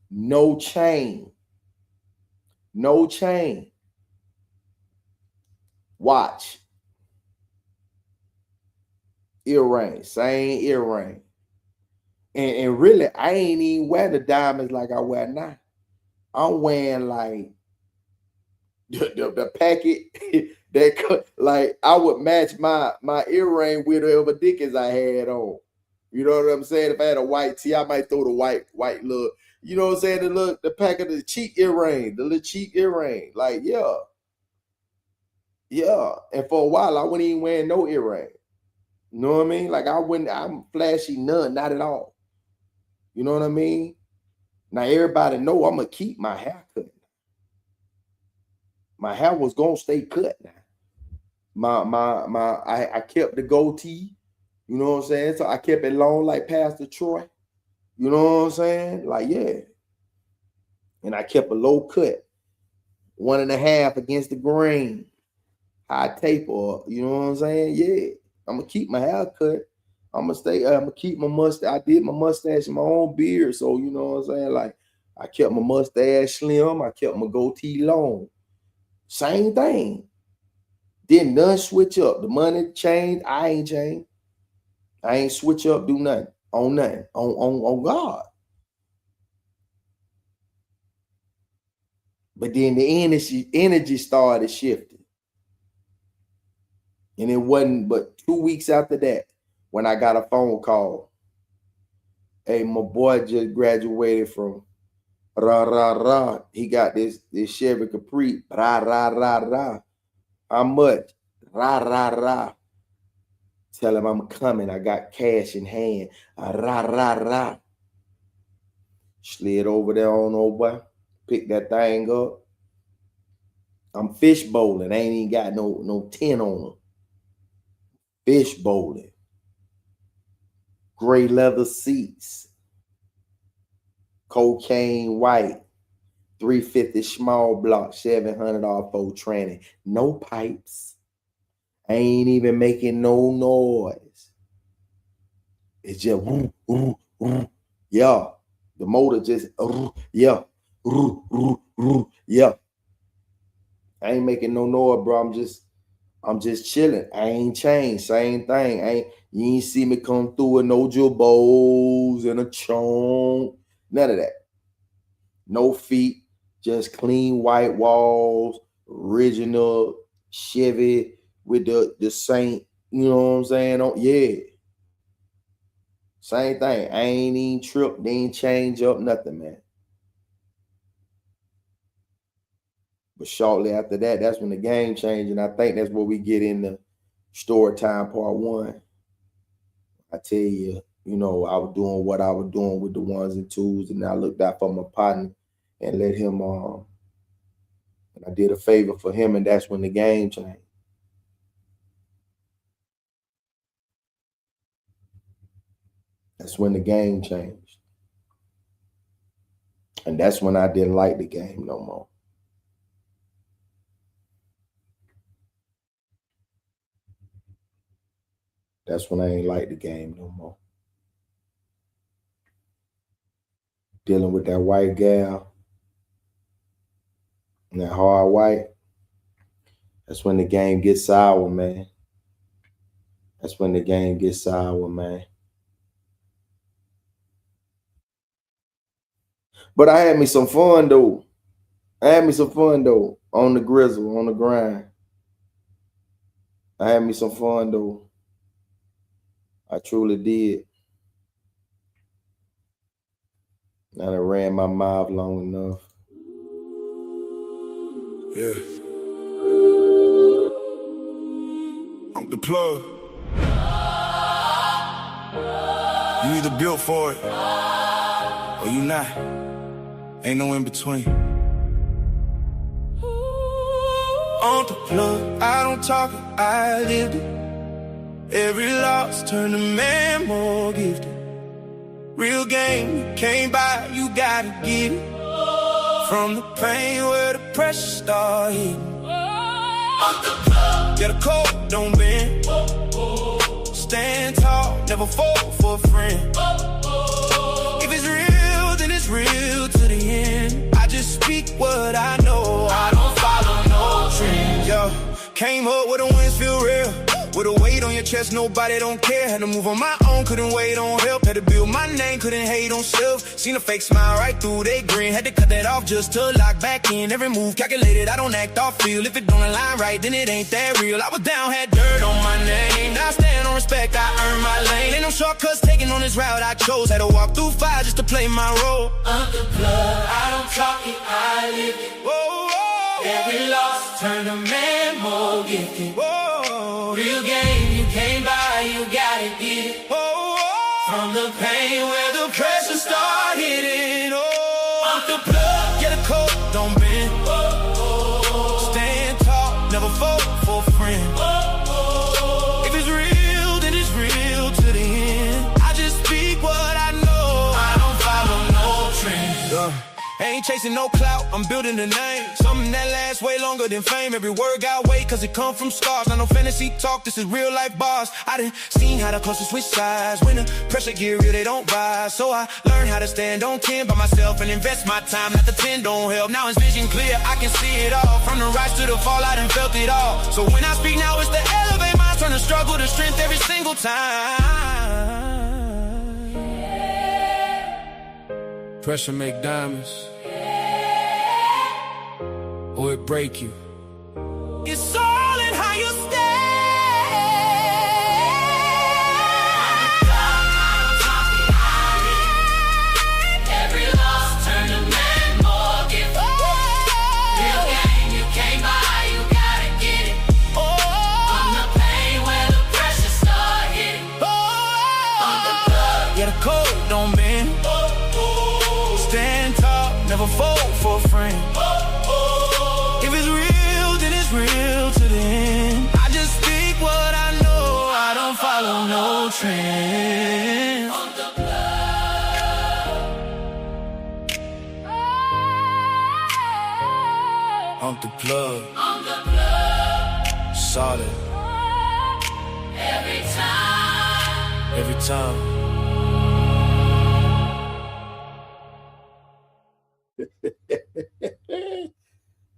no chain, watch, earring, same earring. And really, I ain't even wear the diamonds like I wear now. I'm wearing like the packet that like I would match my earring with whatever Dickies I had on. You know what I'm saying? If I had a white tee, I might throw the white look. You know what I'm saying? The pack of the cheap earring, the little cheap earring. Like, yeah. And for a while, I wasn't even wearing no earring. You know what I mean? Like I'm flashy none, not at all. You know what I mean? Now everybody know I'm gonna keep my hair cut. My hair was gonna stay cut now. I kept the goatee, you know what I'm saying? So I kept it long like Pastor Troy. You know what I'm saying? Like, yeah. And I kept a low cut, 1.5 against the grain, high taper, you know what I'm saying? Yeah. I'm gonna keep my hair cut. I'm gonna keep my mustache. I did my mustache and my own beard. So, you know what I'm saying? Like, I kept my mustache slim. I kept my goatee long. Same thing. Didn't none switch up. The money changed. I ain't changed. I ain't switch up, do nothing. On nothing. On God. But then the energy started shifting. And it wasn't but 2 weeks after that when I got a phone call. Hey, my boy just graduated from He got this Chevy Capri. How much? Tell him I'm coming. I got cash in hand. Slid over there on old boy. Pick that thing up. I'm fish bowling. I ain't even got no tin on them. Fish bowling. Gray leather seats. Cocaine white. 350 small block. 700 off for training. No pipes. I ain't even making no noise. It's just yeah. The motor just yeah. Yeah. I ain't making no noise, bro. I'm just chilling. I ain't changed. Same thing. You ain't see me come through with no jabos and a chonk. None of that. No feet. Just clean white walls. Original Chevy with the Saint. You know what I'm saying? Yeah. Same thing. I ain't even tripped. They ain't change up nothing, man. But shortly after that, that's when the game changed. And I think that's where we get in the story time part 1. I tell you, you know, I was doing what I was doing with the 1s and 2s. And I looked out for my partner and let him, and I did a favor for him. And that's when the game changed. That's when the game changed. And that's when I didn't like the game no more. That's when I ain't like the game no more. Dealing with that white gal and that hard white. That's when the game gets sour, man. That's when the game gets sour, man. But I had me some fun, though. On the grizzle, on the grind. I had me some fun, though. I truly did. And I ran my mouth long enough. Yeah. I'm the plug. You either built for it or you not. Ain't no in between. On the plug, I don't talk it, I lived it. Every loss turned a man more gifted. Real game, you can't buy, you gotta get it. From the pain where the pressure start hitting. Get a cold, don't bend. Stand tall, never fall for a friend. If it's real, then it's real to the end. I just speak what I know, I don't follow no trends. Yo, came up where the winds feel real. With a weight on your chest, nobody don't care. Had to move on my own, couldn't wait on help. Had to build my name, couldn't hate on self. Seen a fake smile right through they grin. Had to cut that off just to lock back in. Every move calculated, I don't act off feel. If it don't align right, then it ain't that real. I was down, had dirt on my name. Now I stand on respect, I earn my lane. Ain't no shortcuts taking on this route I chose. Had to walk through fire just to play my role. Under blood, I don't talk it, I live it. Whoa, whoa. Every loss turned a man more gifted. Whoa, real game, you can't buy, you gotta get it. whoa, whoa. From the pain where the pressure start hitting. Oh, Off the plug, get a coat, don't bend. Stand tall, never fall for a friend. If it's real, then it's real to the end. I just speak what I know, I don't follow no trends. Ain't chasing no clout, I'm building a name. Something that lasts way longer than fame. Every word got weight cause it come from scars. Not no fantasy talk, this is real life bars. I done seen how the closest switch sides. When the pressure get real, they don't rise. So I learned how to stand on 10 by myself and invest my time. Not the 10 don't help, now it's vision clear, I can see it all. From the rise to the fall, I done felt it all. So when I speak now, it's to elevate minds. Turn the struggle to strength every single time. Pressure make diamonds, or it break you. It's all in how you stand. Every loss turned a man more gifted. Real game, you can't buy, you gotta get it. From the pain where the pressure start hitting. On the plug, Yeah, the code don't bend. Stand tall, never fall for a friend. If it's real, then it's real to the end. I just speak what I know, I don't follow no trends. on the plug. On the plug, On the plug. solid, Every time. every time.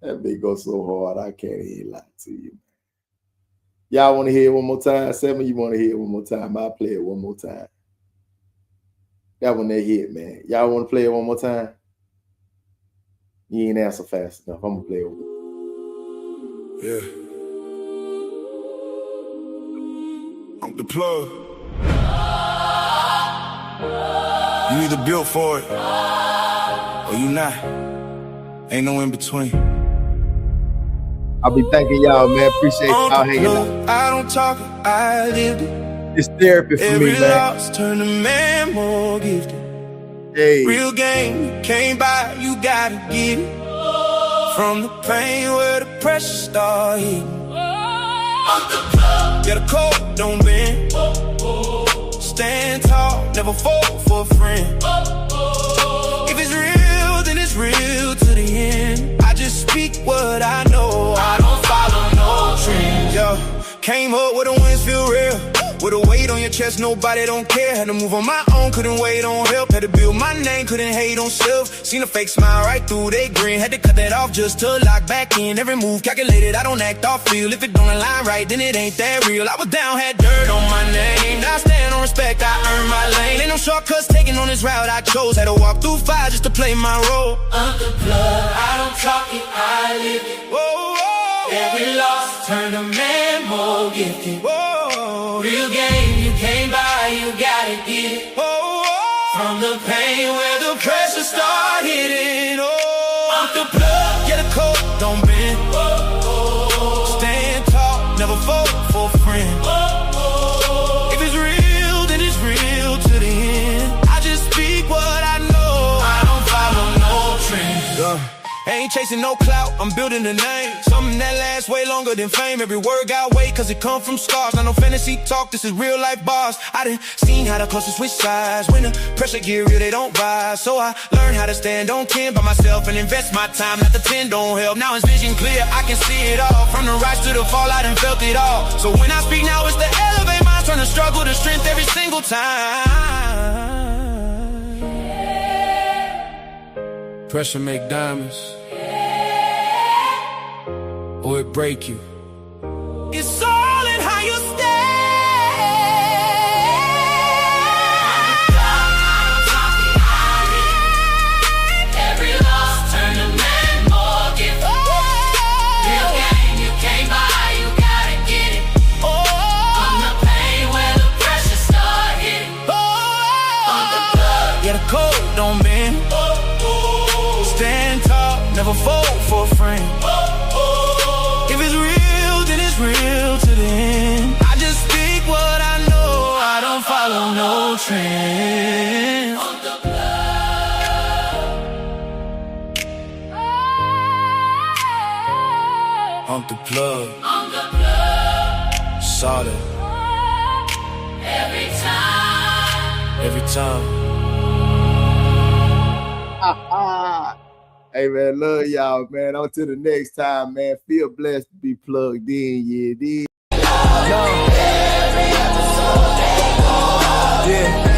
That beat goes so hard, I can't even lie to you. Y'all want to hear it one more time? 7, you want to hear it one more time? I'll play it one more time. That one they hit, man. Y'all want to play it one more time? You ain't answer fast enough. I'm going to play it one. Yeah. On the plug. You either built for it or you not. Ain't no in between. I'll be thanking y'all, man. Appreciate y'all hanging out. I don't talk it, I lived it. It's therapy for Every me, man. loss turned a man more gifted. Hey, Real game, you can't buy, you gotta get it. From the pain where the pressure start hitting. Get a cold, don't bend. Stand tall, never fall for a friend. If it's real, then it's real to the end. I just speak what I know, I don't follow no trends. Yo, came up where the winds feel real. With a weight on your chest, nobody don't care. Had to move on my own, couldn't wait on help. Had to build my name, couldn't hate on self. Seen a fake smile right through they grin. Had to cut that off just to lock back in. Every move calculated, I don't act off feel. If it don't align right, then it ain't that real. I was down, had dirt on my name. Now I stand on respect, I earn my lane. Ain't no shortcuts taking on this route I chose. Had to walk through fire just to play my role. Under blood, I don't talk it, I live it. Whoa, whoa, Every loss turned a man more gifted. whoa, Real game, you can't buy, you gotta get it. whoa, whoa. From the pain where the pressure start hitting. Off the plug, get a coat, don't bend. Stand tall, never fall for a friend. If it's real, then it's real to the end. I just speak what I know, I don't follow no trends. Ain't ain't chasing no clout, I'm building a name. Something that lasts way longer than fame. Every word got weight cause it come from scars. Not no fantasy talk, this is real life bars. I done seen how the closest switch sides. When the pressure get real, they don't rise. So I learned how to stand on 10 by myself and invest my time. Not the 10 don't help, now it's vision clear, I can see it all. From the rise to the fall, I done felt it all. So when I speak now, it's to elevate minds. Turn the struggle to strength every single time. Pressure make diamonds, or it break you. It's all in how you stand. Every loss turn to man more gift. Real game you can't buy, you gotta get it. From the pain where the pressure start hitting. On the blood. Yeah, the code don't bend. Stand tall, never fold for a friend. If it's real, then it's real to the end. I just speak what I know, I don't follow no trend. On the blood. On the plug, On the blood. solid, Every time. every time. Hey man, love y'all, man. On to the next time, man. Feel blessed to be plugged in, yeah. Yeah.